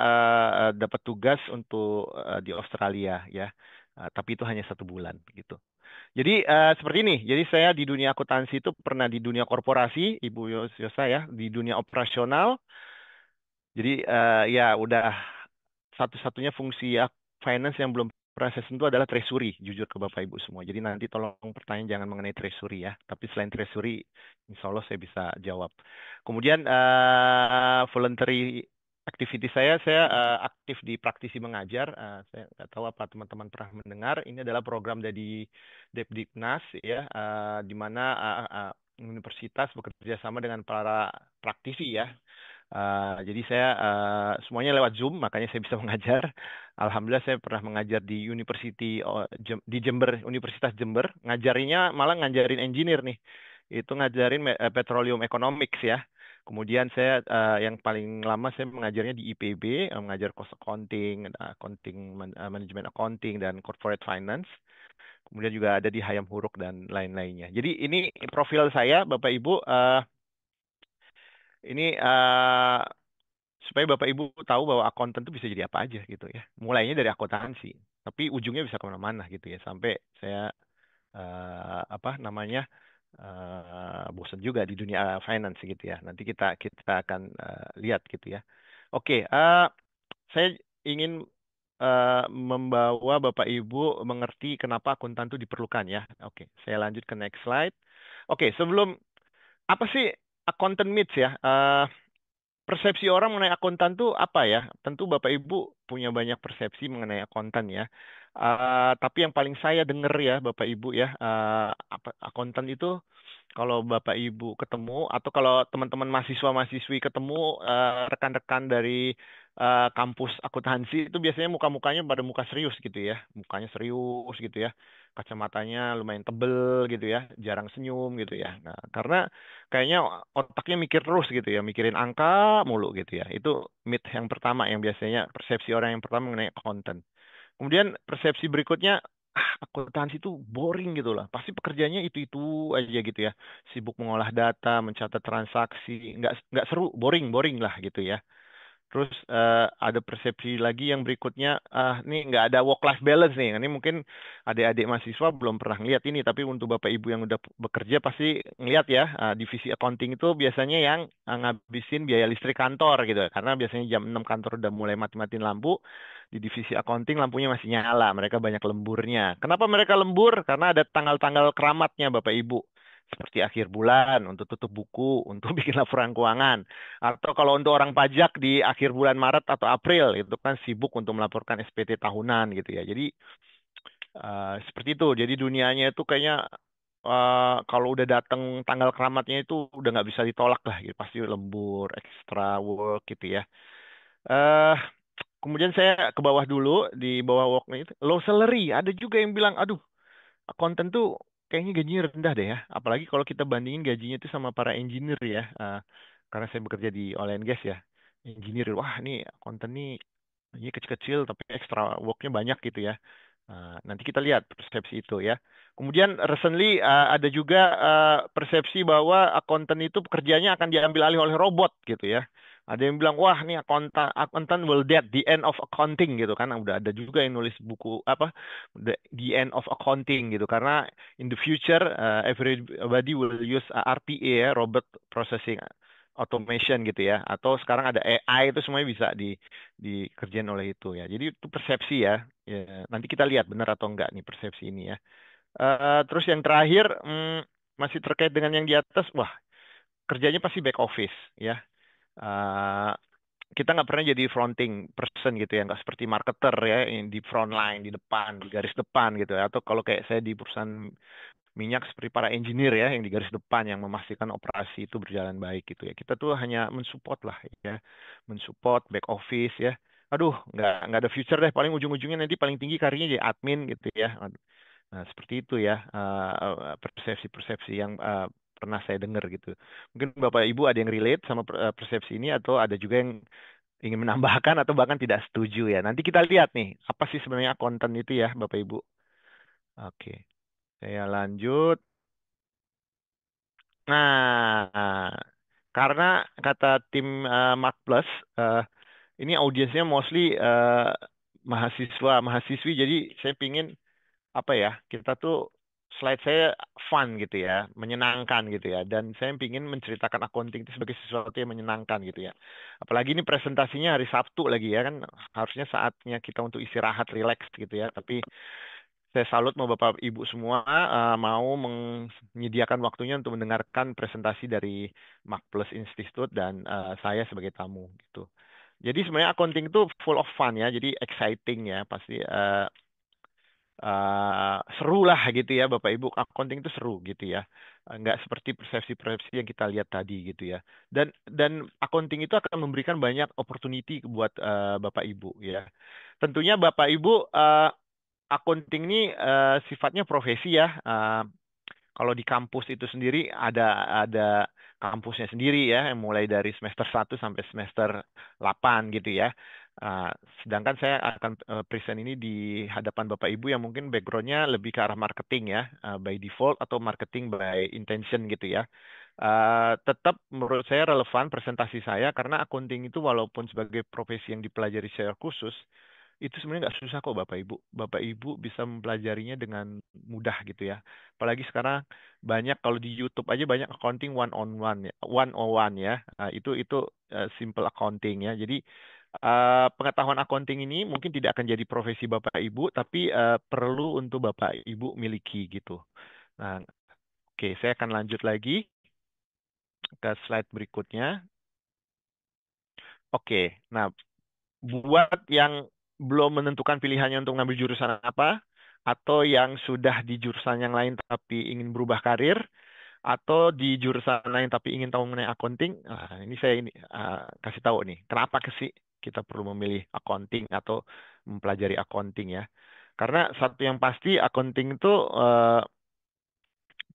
Speaker 10: dapat tugas untuk di Australia ya. Tapi itu hanya 1 bulan gitu. Jadi seperti ini. Jadi saya di dunia akuntansi itu pernah di dunia korporasi, Ibu Yosa ya, di dunia operasional. Jadi ya udah satu-satunya fungsi finance yang belum pernah saya sentuh adalah treasury, jujur ke Bapak Ibu semua. Jadi nanti tolong pertanyaan jangan mengenai treasury ya. Tapi selain treasury, insya Allah saya bisa jawab. Kemudian voluntary activity saya aktif di praktisi mengajar. Saya nggak tahu apa teman-teman pernah mendengar. Ini adalah program dari Depdiknas ya, di mana universitas bekerja sama dengan para praktisi ya. Jadi saya semuanya lewat Zoom, makanya saya bisa mengajar. Alhamdulillah saya pernah mengajar di di Jember, Universitas Jember. Ngajarinya malah ngajarin engineer nih. Itu ngajarin petroleum economics ya. Kemudian saya yang paling lama saya mengajarnya di IPB, mengajar cost accounting, manajemen accounting dan corporate finance. Kemudian juga ada di Hayam Huruk dan lain-lainnya. Jadi ini profil saya, Bapak Ibu. Ini supaya Bapak Ibu tahu bahwa akuntan itu bisa jadi apa aja gitu ya. Mulainya dari akuntansi, tapi ujungnya bisa kemana-mana gitu ya. Sampai saya bosan juga di dunia finance gitu ya. Nanti kita akan lihat gitu ya. Oke, saya ingin membawa Bapak Ibu mengerti kenapa akuntan itu diperlukan ya. Oke, saya lanjut ke next slide. Oke, sebelum apa sih accountant myths ya? Persepsi orang mengenai akuntan tuh apa ya? Tentu Bapak Ibu punya banyak persepsi mengenai akuntan ya. Tapi yang paling saya dengar ya Bapak Ibu ya, akuntan itu kalau Bapak Ibu ketemu atau kalau teman-teman mahasiswa-mahasiswi ketemu rekan-rekan dari kampus akuntansi itu biasanya muka-mukanya pada muka serius gitu ya. Mukanya serius gitu ya. Kacamatanya lumayan tebel gitu ya, jarang senyum gitu ya. Nah, karena kayaknya otaknya mikir terus gitu ya, mikirin angka mulu gitu ya. Itu myth yang pertama yang biasanya persepsi orang yang pertama mengenai accountant. Kemudian persepsi berikutnya, akuntansi itu boring gitu lah. Pasti pekerjaannya itu-itu aja gitu ya. Sibuk mengolah data, mencatat transaksi, nggak seru, boring lah gitu ya. Terus ada persepsi lagi yang berikutnya, nih nggak ada work-life balance nih. Ini mungkin adik-adik mahasiswa belum pernah ngeliat ini, tapi untuk Bapak Ibu yang udah bekerja pasti ngeliat ya, divisi accounting itu biasanya yang ngabisin biaya listrik kantor gitu. Karena biasanya jam 6 kantor udah mulai mati-matiin lampu, di divisi accounting lampunya masih nyala, mereka banyak lemburnya. Kenapa mereka lembur? Karena ada tanggal-tanggal keramatnya Bapak Ibu. seperti akhir bulan untuk tutup buku, untuk bikin laporan keuangan. Atau kalau untuk orang pajak di akhir bulan Maret atau April itu kan sibuk untuk melaporkan SPT tahunan gitu ya. Jadi seperti itu. Jadi dunianya itu kayaknya kalau udah datang tanggal keramatnya itu udah nggak bisa ditolak lah gitu. Pasti lembur, extra work gitu ya. eh Kemudian saya ke bawah dulu, di bawah worknya itu low salary. Ada juga yang bilang, aduh, konten tuh kayaknya gajinya rendah deh ya. Apalagi kalau kita bandingin gajinya itu sama para engineer ya. Karena saya bekerja di oil and gas ya. Engineer, wah ini konten nih gajinya kecil-kecil tapi extra worknya banyak gitu ya. Nanti kita lihat persepsi itu ya. Kemudian recently ada juga persepsi bahwa akuntan itu pekerjaannya akan diambil alih oleh robot gitu ya. Ada yang bilang, wah nih akuntan will dead, the end of accounting gitu kan. Udah ada juga yang nulis buku apa, the end of accounting gitu. Karena in the future everybody will use RPA ya, robot processing automation gitu ya. Atau sekarang ada AI itu semuanya bisa dikerjain oleh itu ya. Jadi itu persepsi ya. Ya, nanti kita lihat benar atau enggak nih persepsi ini ya. Terus yang terakhir masih terkait dengan yang di atas, wah kerjanya pasti back office ya. Eh, Kita nggak pernah jadi fronting person gitu ya, nggak seperti marketer ya, yang di front line, di depan, di garis depan gitu ya. Atau kalau kayak saya di perusahaan minyak seperti para engineer ya, yang di garis depan yang memastikan operasi itu berjalan baik gitu ya. Kita tuh hanya mensupport lah ya, mensupport back office ya. Aduh, nggak ada future deh. Paling ujung-ujungnya nanti paling tinggi karirnya jadi admin gitu ya. Nah, seperti itu ya persepsi-persepsi yang pernah saya dengar gitu. Mungkin Bapak Ibu ada yang relate sama persepsi ini atau ada juga yang ingin menambahkan atau bahkan tidak setuju ya. Nanti kita lihat nih, apa sih sebenarnya konten itu ya Bapak Ibu. Oke, saya lanjut. Nah, karena kata tim Mark Plus, ini audiensnya mostly mahasiswa, mahasiswi, jadi saya pingin apa ya, kita tuh slide saya fun gitu ya, menyenangkan gitu ya, dan saya pingin menceritakan accounting itu sebagai sesuatu yang menyenangkan gitu ya. Apalagi ini presentasinya hari Sabtu lagi ya kan, harusnya saatnya kita untuk istirahat, relax gitu ya, tapi saya salut sama Bapak Ibu semua mau menyediakan waktunya untuk mendengarkan presentasi dari Mark Plus Institute dan saya sebagai tamu gitu. Jadi sebenarnya accounting itu full of fun ya, jadi exciting ya, pasti seru lah gitu ya Bapak Ibu. Accounting itu seru gitu ya. Nggak seperti persepsi-persepsi yang kita lihat tadi gitu ya. Dan accounting itu akan memberikan banyak opportunity buat Bapak Ibu ya. Tentunya Bapak Ibu accounting ini sifatnya profesi ya. Kalau di kampus itu sendiri ada kampusnya sendiri ya, yang mulai dari semester 1 sampai semester 8 gitu ya. Uh, Sedangkan saya akan present ini di hadapan Bapak Ibu yang mungkin backgroundnya lebih ke arah marketing ya, by default atau marketing by intention gitu ya. Tetap menurut saya relevan presentasi saya karena accounting itu walaupun sebagai profesi yang dipelajari secara khusus, itu sebenarnya nggak susah kok Bapak Ibu. Bapak Ibu bisa mempelajarinya dengan mudah gitu ya. Apalagi sekarang banyak kalau di YouTube aja banyak accounting one on one ya. Itu simple accounting ya. Jadi pengetahuan accounting ini mungkin tidak akan jadi profesi Bapak Ibu, tapi perlu untuk Bapak Ibu miliki gitu. Nah, oke, saya akan lanjut lagi ke slide berikutnya. Oke, nah buat yang belum menentukan pilihannya untuk ngambil jurusan apa, atau yang sudah di jurusan yang lain tapi ingin berubah karir, atau di jurusan lain tapi ingin tahu mengenai accounting, ini saya kasih tahu nih, kenapa sih kita perlu memilih accounting atau mempelajari accounting ya. Karena satu yang pasti accounting itu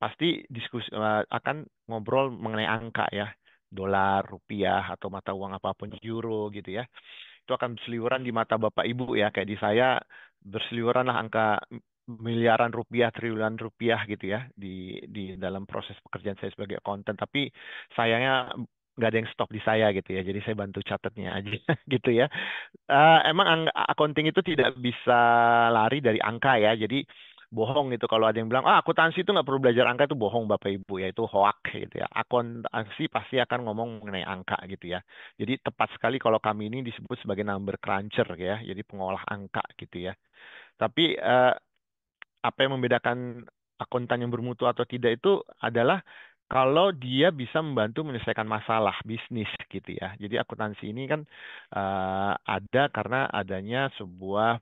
Speaker 10: pasti diskusi akan ngobrol mengenai angka ya, dolar, rupiah, atau mata uang apapun, euro gitu ya. Itu akan berseliweran di mata Bapak Ibu ya, kayak di saya berseliweran lah angka miliaran rupiah, triliunan rupiah gitu ya di dalam proses pekerjaan saya sebagai accountant. Tapi sayangnya nggak ada yang stop di saya gitu ya, jadi saya bantu catatnya aja gitu ya. Emang accounting itu tidak bisa lari dari angka ya, jadi bohong itu kalau ada yang bilang akuntansi itu nggak perlu belajar angka, itu bohong Bapak Ibu ya, itu hoak gitu ya. Akuntansi pasti akan ngomong mengenai angka gitu ya. Jadi tepat sekali kalau kami ini disebut sebagai number cruncher ya, jadi pengolah angka gitu ya. Tapi apa yang membedakan akuntan yang bermutu atau tidak itu adalah kalau dia bisa membantu menyelesaikan masalah bisnis gitu ya. Jadi akuntansi ini kan ada karena adanya sebuah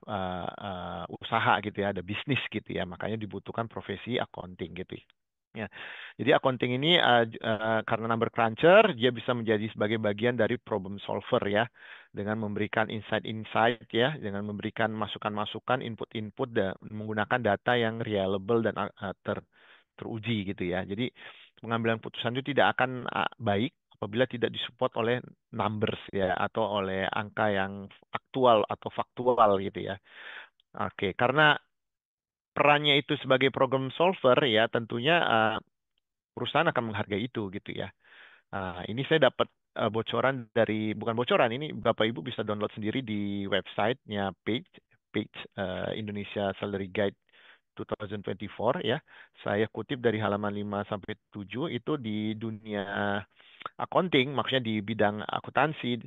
Speaker 10: usaha gitu ya, ada bisnis gitu ya. Makanya dibutuhkan profesi accounting gitu ya. Jadi accounting ini karena number cruncher, dia bisa menjadi sebagai bagian dari problem solver ya, dengan memberikan insight-insight ya, dengan memberikan masukan-masukan, input-input menggunakan data yang reliable dan teruji gitu ya. Jadi pengambilan putusan itu tidak akan baik apabila tidak disupport oleh numbers ya, atau oleh angka yang aktual atau faktual gitu ya. Oke, karena perannya itu sebagai problem solver ya, tentunya perusahaan akan menghargai itu gitu ya. Ini saya dapat bocoran dari, bukan bocoran, ini Bapak Ibu bisa download sendiri di websitenya page Indonesia Salary Guide 2024 ya. Saya kutip dari halaman 5 sampai 7 itu di dunia accounting, maksudnya di bidang akuntansi,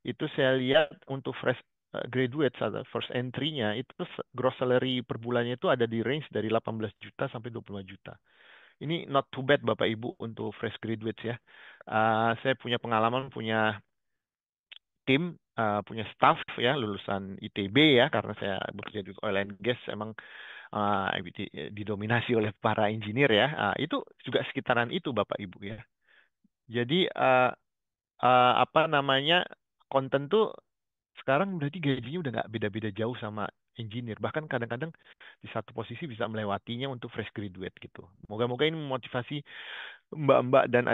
Speaker 10: itu saya lihat untuk fresh graduates atau first entry-nya itu gross salary per bulannya itu ada di range dari 18 juta sampai 25 juta. Ini not too bad Bapak Ibu untuk fresh graduates ya. Saya punya pengalaman, punya tim, punya staff ya, lulusan ITB ya, karena saya bekerja di oil and gas, emang didominasi oleh para engineer ya. Itu juga sekitaran itu Bapak Ibu ya. Jadi apa namanya, konten tuh sekarang berarti gajinya udah nggak beda-beda jauh sama engineer. Bahkan kadang-kadang di satu posisi bisa melewatinya untuk fresh graduate gitu. Moga-moga ini memotivasi mbak-mbak dan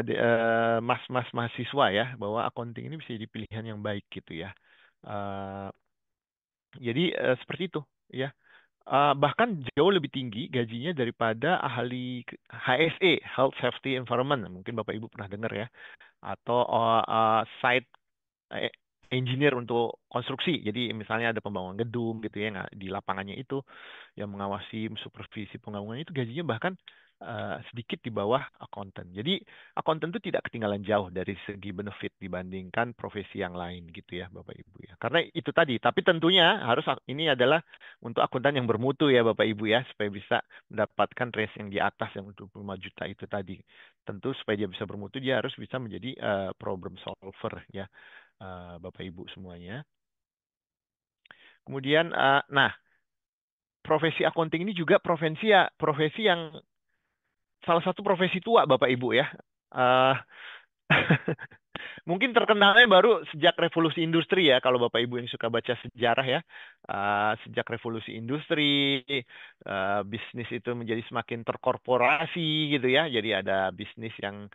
Speaker 10: mas-mas mahasiswa ya, bahwa accounting ini bisa jadi pilihan yang baik gitu ya. Jadi seperti itu ya. Bahkan jauh lebih tinggi gajinya daripada ahli HSE, Health Safety Environment. Mungkin Bapak Ibu pernah dengar ya. Atau site engineer untuk konstruksi. Jadi misalnya ada pembangunan gedung gitu ya, di lapangannya itu yang mengawasi supervisi pembangunan itu gajinya bahkan sedikit di bawah accountant. Jadi accountant itu tidak ketinggalan jauh dari segi benefit dibandingkan profesi yang lain gitu ya Bapak Ibu ya. Karena itu tadi, tapi tentunya harus ini adalah untuk akuntan yang bermutu ya Bapak Ibu ya, supaya bisa mendapatkan range yang di atas yang 25 juta itu tadi. Tentu supaya dia bisa bermutu, dia harus bisa menjadi problem solver ya Bapak Ibu semuanya. Kemudian, nah, profesi accounting ini juga profesi yang salah satu profesi tua Bapak Ibu ya. Mungkin terkenalnya baru sejak revolusi industri ya, kalau Bapak Ibu yang suka baca sejarah ya. Sejak revolusi industri, bisnis itu menjadi semakin terkorporasi gitu ya. Jadi ada bisnis yang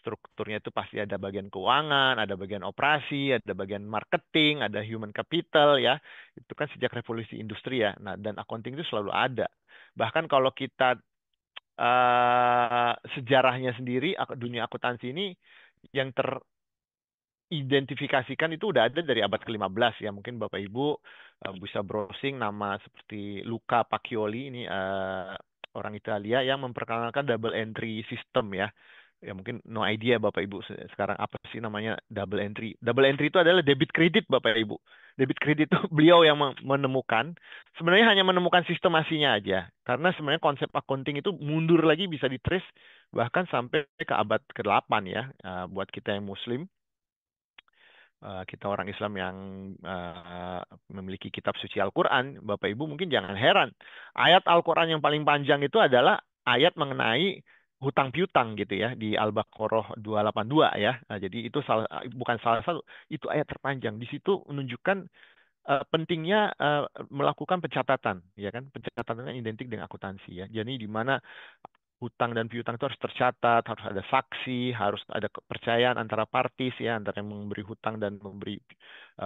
Speaker 10: strukturnya itu pasti ada bagian keuangan, ada bagian operasi, ada bagian marketing, ada human capital ya. Itu kan sejak revolusi industri ya. Nah, dan accounting itu selalu ada. Bahkan kalau kita sejarahnya sendiri, dunia akuntansi ini yang teridentifikasikan itu udah ada dari abad ke-15 ya. Mungkin Bapak Ibu bisa browsing nama seperti Luca Pacioli, ini orang Italia yang memperkenalkan double entry system ya. Ya mungkin no idea Bapak Ibu sekarang apa sih namanya double entry. Double entry itu adalah debit kredit Bapak Ibu. Debit kredit itu beliau yang menemukan. Sebenarnya hanya menemukan sistemasinya aja. Karena sebenarnya konsep accounting itu mundur lagi bisa ditrace bahkan sampai ke abad ke-8 ya. Buat kita yang Muslim, kita orang Islam yang memiliki kitab suci Al-Quran, Bapak Ibu mungkin jangan heran. Ayat Al-Quran yang paling panjang itu adalah ayat mengenai hutang piutang gitu ya, di Al-Baqarah 282 ya. Nah, jadi itu bukan salah satu, itu ayat terpanjang. Di situ menunjukkan pentingnya melakukan pencatatan, ya kan? Pencatatan yang identik dengan akuntansi ya. Jadi di mana hutang dan piutang itu harus tercatat, harus ada saksi, harus ada kepercayaan antara parties ya, antara yang memberi hutang dan memberi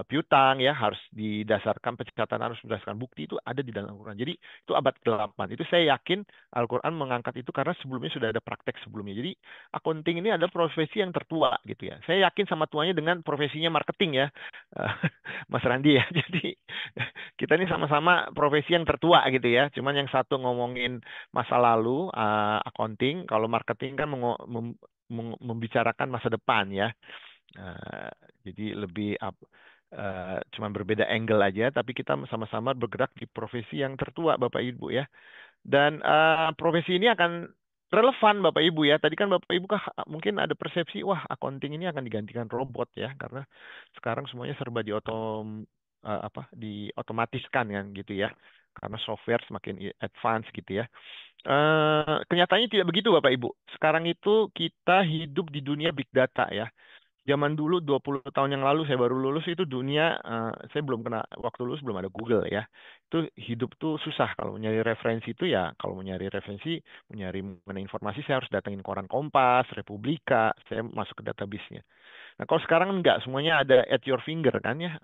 Speaker 10: piutang ya, harus didasarkan pencatatan, harus berdasarkan bukti, itu ada di dalam Al-Quran. Jadi itu abad ke-8. Itu saya yakin Al-Quran mengangkat itu karena sebelumnya sudah ada praktek sebelumnya. Jadi accounting ini adalah profesi yang tertua gitu ya. Saya yakin sama tuanya dengan profesinya marketing ya, Mas Randi ya. Jadi kita ini sama-sama profesi yang tertua gitu ya. Cuman yang satu ngomongin masa lalu, accounting, kalau marketing kan membicarakan masa depan ya. Jadi lebih cuman berbeda angle aja, tapi kita sama-sama bergerak di profesi yang tertua Bapak Ibu ya. Dan profesi ini akan relevan Bapak Ibu ya. Tadi kan Bapak Ibu mungkin ada persepsi, wah accounting ini akan digantikan robot ya, karena sekarang semuanya serba diotomatiskan kan gitu ya. Karena software semakin advance gitu ya. Kenyataannya tidak begitu Bapak Ibu. Sekarang itu kita hidup di dunia big data ya. Zaman dulu 20 tahun yang lalu saya baru lulus itu dunia saya belum kena waktu lulus belum ada Google ya. Itu hidup tuh susah kalau mau nyari referensi itu ya kalau mau nyari referensi, mau nyari mengenai informasi saya harus datengin koran Kompas, Republika, saya masuk ke database-nya. Nah, kalau sekarang enggak, semuanya ada at your finger kan ya.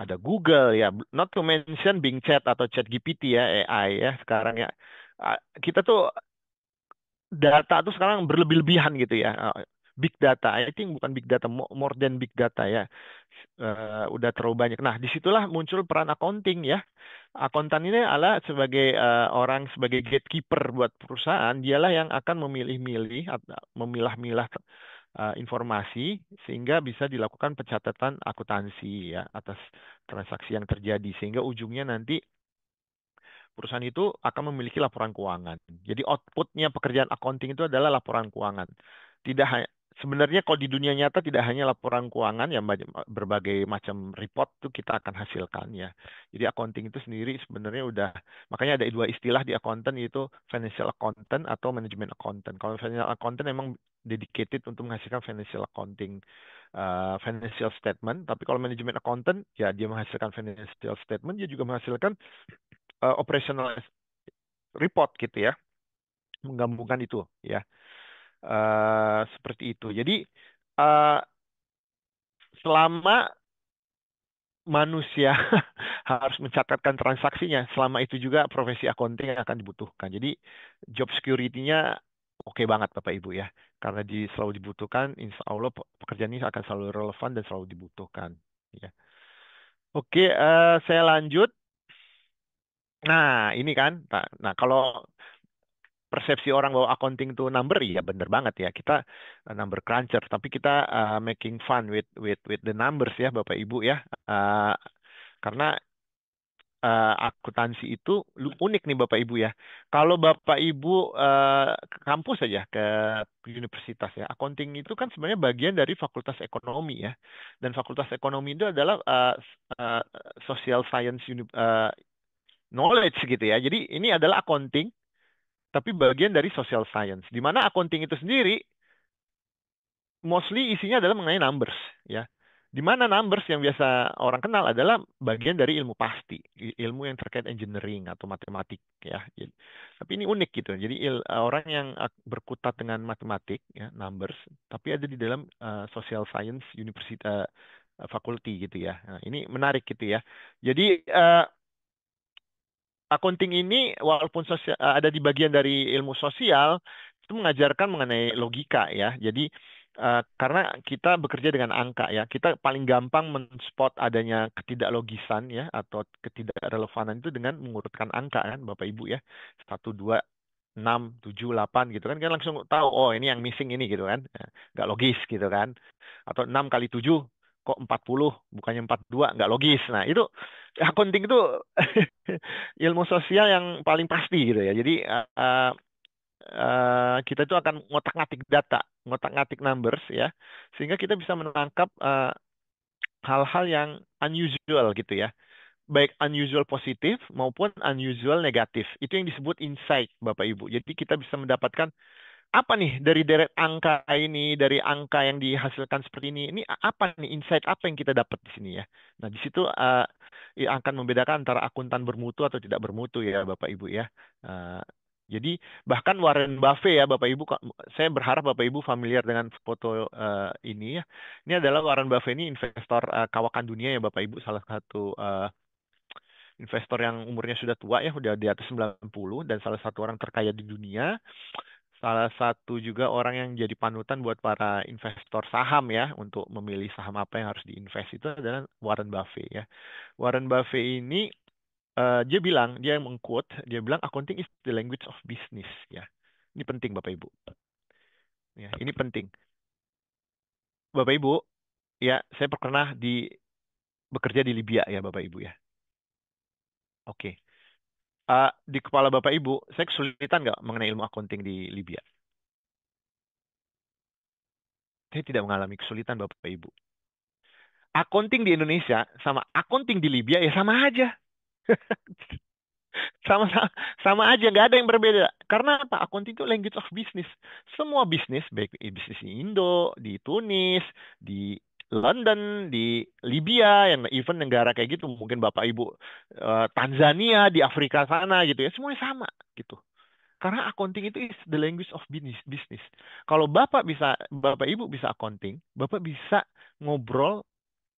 Speaker 10: Ada Google ya, not to mention Bing Chat atau Chat GPT ya, AI ya sekarang ya. Kita tuh data tuh sekarang berlebih-lebihan gitu ya. Big data, I think bukan big data, more than big data ya. Udah terlalu banyak. Nah, disitulah muncul peran accounting ya. Akuntan ini adalah sebagai sebagai gatekeeper buat perusahaan, dialah yang akan memilih-milih, memilah-milah informasi sehingga bisa dilakukan pencatatan akuntansi ya atas transaksi yang terjadi sehingga ujungnya nanti perusahaan itu akan memiliki laporan keuangan. Jadi outputnya pekerjaan accounting itu adalah laporan keuangan. Tidak hanya sebenarnya kalau di dunia nyata tidak hanya laporan keuangan yang berbagai macam report itu kita akan hasilkan ya. Jadi accounting itu sendiri sebenarnya udah makanya ada dua istilah di accountant yaitu financial accountant atau management accountant. Kalau financial accountant memang dedicated untuk menghasilkan financial accounting financial statement, tapi kalau management accountant ya dia menghasilkan financial statement, dia juga menghasilkan operational report gitu ya, menggabungkan itu ya. Seperti itu. Jadi selama manusia harus mencatatkan transaksinya, selama itu juga profesi accounting yang akan dibutuhkan. Jadi job security-nya oke banget Bapak Ibu ya, karena selalu dibutuhkan. Insya Allah pekerjaan ini akan selalu relevan dan selalu dibutuhkan. Ya. Oke, saya lanjut. Nah, ini kan. Nah, kalau persepsi orang bahwa accounting itu number, ya bener banget ya. Kita number cruncher, tapi kita making fun with the numbers ya, Bapak Ibu ya. Karena akuntansi itu unik nih Bapak Ibu ya. Kalau Bapak Ibu ke kampus saja, ke universitas ya, accounting itu kan sebenarnya bagian dari fakultas ekonomi ya. Dan fakultas ekonomi itu adalah social science knowledge gitu ya. Jadi ini adalah accounting tapi bagian dari social science. Di mana accounting itu sendiri mostly isinya adalah mengenai numbers ya. Di mana numbers yang biasa orang kenal adalah bagian dari ilmu pasti, ilmu yang terkait engineering atau matematik ya. Tapi ini unik gitu. Jadi orang yang berkutat dengan matematik ya, numbers, tapi ada di dalam social science universitas faculty gitu ya. Nah, ini menarik gitu ya. Jadi accounting ini walaupun ada di bagian dari ilmu sosial itu mengajarkan mengenai logika ya. Jadi karena kita bekerja dengan angka ya, kita paling gampang men-spot adanya ketidaklogisan ya atau ketidakrelevanan itu dengan mengurutkan angka kan Bapak Ibu ya. 1 2 6 7 8 gitu kan langsung tahu oh ini yang missing ini gitu kan. Nggak logis gitu kan. Atau 6 kali 7 kok 40 bukannya 42 nggak logis. Nah, itu accounting itu ilmu sosial yang paling pasti gitu ya. Jadi kita itu akan ngotak-ngatik data, ngotak-ngatik numbers ya, sehingga kita bisa menangkap hal-hal yang unusual gitu ya. Baik unusual positif maupun unusual negatif. Itu yang disebut insight Bapak Ibu. Jadi kita bisa mendapatkan apa nih dari deret angka ini, dari angka yang dihasilkan seperti ini apa nih insight apa yang kita dapat di sini ya. Nah, di situ akan membedakan antara akuntan bermutu atau tidak bermutu ya Bapak Ibu ya. Jadi bahkan Warren Buffett ya Bapak Ibu, saya berharap Bapak Ibu familiar dengan foto ini ya. Ini adalah Warren Buffett ini investor kawakan dunia ya Bapak Ibu, salah satu investor yang umurnya sudah tua ya, udah di atas 90 dan salah satu orang terkaya di dunia. Salah satu juga orang yang jadi panutan buat para investor saham ya untuk memilih saham apa yang harus diinvest itu adalah Warren Buffett ya. Warren Buffett ini dia mengquote, dia bilang accounting is the language of business ya. Ini penting Bapak Ibu. Ya, ini penting. Bapak Ibu, ya saya pernah bekerja di Libya ya Bapak Ibu ya. Oke. Di kepala Bapak Ibu, saya kesulitan nggak mengenai ilmu accounting di Libya? Saya tidak mengalami kesulitan Bapak Ibu. Accounting di Indonesia sama accounting di Libya ya sama aja. Sama sama aja, nggak ada yang berbeda. Karena apa? Accounting itu language of business. Semua bisnis, baik bisnis di Indo, di Tunis, di London, di Libya, yang even negara kayak gitu, mungkin Bapak Ibu Tanzania, di Afrika sana gitu ya, semuanya sama gitu. Karena accounting itu is the language of business. Kalau Bapak Ibu bisa accounting, Bapak bisa ngobrol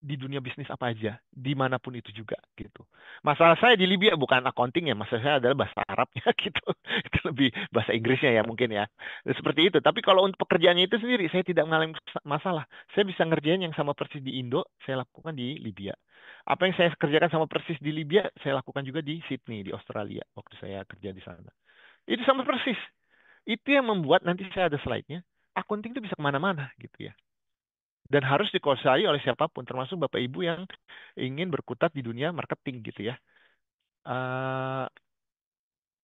Speaker 10: di dunia bisnis apa aja, dimanapun itu juga gitu. Masalah saya di Libya bukan accounting ya, masalah saya adalah bahasa Arabnya gitu. Itu lebih bahasa Inggrisnya ya mungkin ya. Seperti itu. Tapi kalau untuk pekerjaannya itu sendiri, saya tidak mengalami masalah. Saya bisa ngerjain yang sama persis di Indo, saya lakukan di Libya. Apa yang saya kerjakan sama persis di Libya, saya lakukan juga di Sydney, di Australia, waktu saya kerja di sana. Itu sama persis. Itu yang membuat nanti saya ada slide-nya, accounting itu bisa kemana-mana gitu ya. Dan harus dikuasai oleh siapapun, termasuk Bapak Ibu yang ingin berkutat di dunia marketing gitu ya. Uh,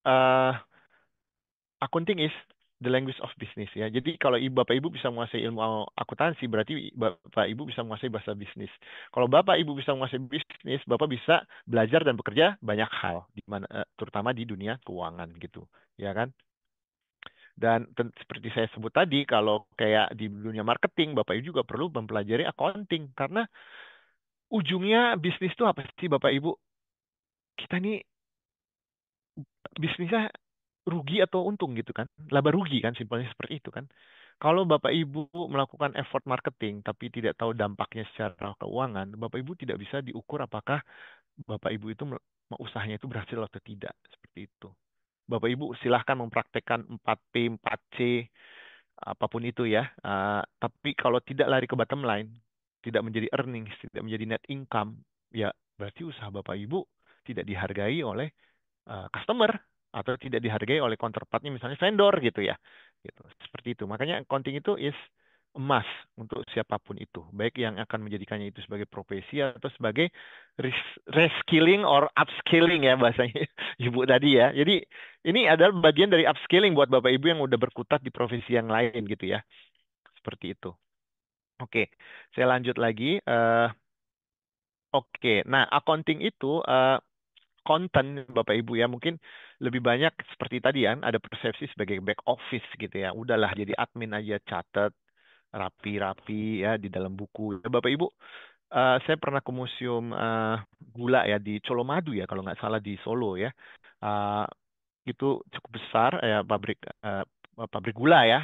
Speaker 10: uh, Accounting is the language of business ya. Jadi kalau Bapak Ibu bisa menguasai ilmu akuntansi, berarti Bapak Ibu bisa menguasai bahasa bisnis. Kalau Bapak Ibu bisa menguasai bisnis, Bapak bisa belajar dan bekerja banyak hal, terutama di dunia keuangan gitu, ya kan? Dan seperti saya sebut tadi, kalau kayak di dunia marketing, Bapak Ibu juga perlu mempelajari accounting. Karena ujungnya bisnis itu apa sih Bapak Ibu? Kita ini bisnisnya rugi atau untung gitu kan? Laba rugi kan, simpelnya seperti itu kan. Kalau Bapak Ibu melakukan effort marketing tapi tidak tahu dampaknya secara keuangan, Bapak Ibu tidak bisa diukur apakah Bapak Ibu itu usahanya itu berhasil atau tidak. Seperti itu. Bapak Ibu silahkan mempraktekkan 4P, 4C, apapun itu ya. Tapi kalau tidak lari ke bottom line, tidak menjadi earnings, tidak menjadi net income, ya berarti usaha Bapak Ibu tidak dihargai oleh customer atau tidak dihargai oleh counterpartnya, misalnya vendor gitu ya. Gitu. Seperti itu. Makanya accounting itu is emas untuk siapapun itu, baik yang akan menjadikannya itu sebagai profesi atau sebagai reskilling or upskilling ya bahasanya Ibu tadi ya. Jadi ini adalah bagian dari upskilling buat Bapak Ibu yang udah berkutat di profesi yang lain gitu ya. Seperti itu. Oke, saya lanjut lagi. Oke, nah accounting itu konten Bapak Ibu ya mungkin lebih banyak seperti tadi kan ada persepsi sebagai back office gitu ya. Udahlah jadi admin aja, catat rapi-rapi ya di dalam buku. Bapak Ibu, saya pernah ke museum gula ya di Colomadu ya kalau nggak salah di Solo ya. Itu cukup besar ya pabrik gula ya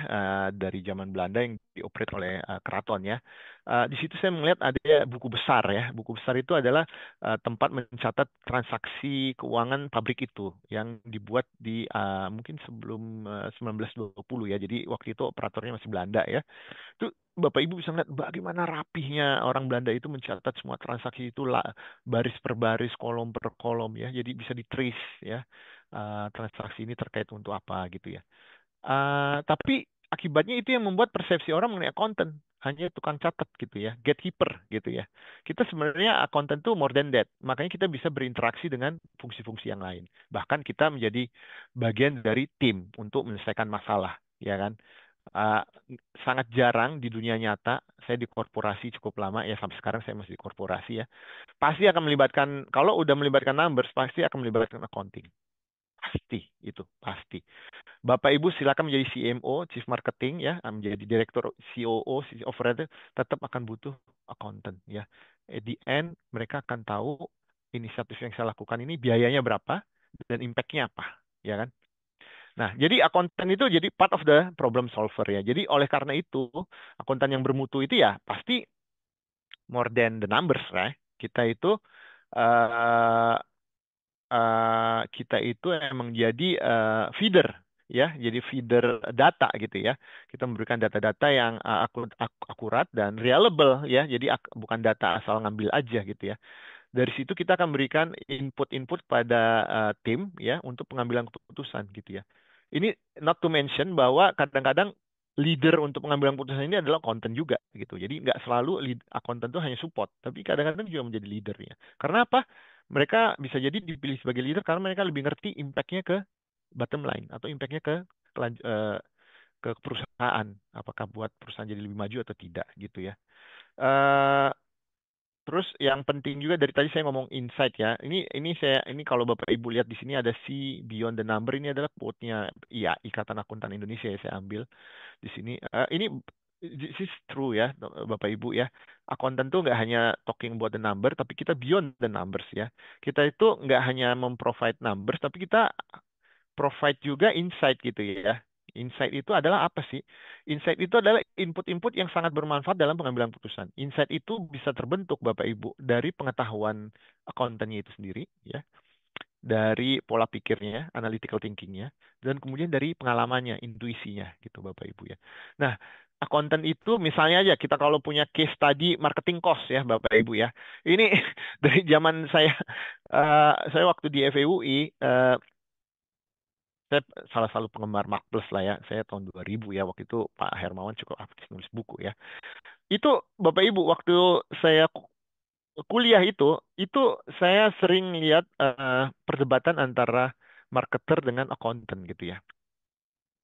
Speaker 10: dari zaman Belanda yang dioperate oleh keraton ya. Di situ saya melihat ada buku besar ya. Buku besar itu adalah tempat mencatat transaksi keuangan pabrik itu yang dibuat di mungkin sebelum 1920 ya. Jadi waktu itu operatornya masih Belanda ya. Itu Bapak Ibu bisa melihat bagaimana rapihnya orang Belanda itu mencatat semua transaksi itu baris per baris, kolom per kolom ya. Jadi bisa di-trace ya. Transaksi ini terkait untuk apa gitu ya. Tapi akibatnya itu yang membuat persepsi orang mengenai accountant hanya tukang catat gitu ya, gatekeeper gitu ya. Kita sebenarnya accountant tuh more than that. Makanya kita bisa berinteraksi dengan fungsi-fungsi yang lain. Bahkan kita menjadi bagian dari tim untuk menyelesaikan masalah, ya kan? Sangat jarang di dunia nyata. Saya di korporasi cukup lama ya, sampai sekarang saya masih di korporasi ya. Pasti akan melibatkan, kalau udah melibatkan numbers, pasti akan melibatkan accounting. Pasti, itu pasti. Bapak Ibu silakan menjadi CMO, Chief Marketing ya, menjadi Direktur COO, Chief Operator, tetap akan butuh accountant ya. At the end mereka akan tahu inisiatif yang saya lakukan ini biayanya berapa dan impact-nya apa, ya kan? Nah, jadi accountant itu jadi part of the problem solver ya. Jadi oleh karena itu, accountant yang bermutu itu ya pasti more than the numbers, right? Kita itu emang jadi feeder ya, jadi feeder data gitu ya. Kita memberikan data-data yang akurat dan reliable ya. Jadi bukan data asal ngambil aja gitu ya. Dari situ kita akan berikan input-input pada tim ya untuk pengambilan keputusan gitu ya. Ini not to mention bahwa kadang-kadang leader untuk pengambilan keputusan ini adalah accountant juga gitu. Jadi nggak selalu accountant itu hanya support, tapi kadang-kadang juga menjadi leadernya. Karena apa? mereka bisa jadi dipilih sebagai leader karena mereka lebih ngerti impact-nya ke bottom line atau impact-nya ke perusahaan, apakah buat perusahaan jadi lebih maju atau tidak gitu ya. Eh, Terus yang penting juga dari tadi saya ngomong insight ya. Ini kalau Bapak Ibu lihat di sini ada see beyond the number, ini adalah quote-nya Ikatan Akuntan Indonesia ya, saya ambil di sini. Ini this is true ya Bapak Ibu ya. Akuntan tuh nggak hanya talking about the number, tapi kita beyond the numbers ya. Kita itu nggak hanya memprovide numbers, tapi kita provide juga insight gitu ya. Insight itu adalah apa sih? Insight itu adalah input-input yang sangat bermanfaat dalam pengambilan keputusan. Insight itu bisa terbentuk Bapak Ibu dari pengetahuan akuntannya itu sendiri ya, dari pola pikirnya, analytical thinkingnya, dan kemudian dari pengalamannya, intuisinya gitu Bapak Ibu ya. Nah, akuntan itu misalnya aja kita kalau punya case study marketing cost ya Bapak Ibu ya. Ini dari zaman saya waktu di FEUI, saya salah satu penggemar Mark Plus lah ya. Saya tahun 2000 ya, waktu itu Pak Hermawan cukup aktif nulis buku ya. Itu Bapak Ibu waktu saya kuliah itu saya sering lihat perdebatan antara marketer dengan accountant gitu ya.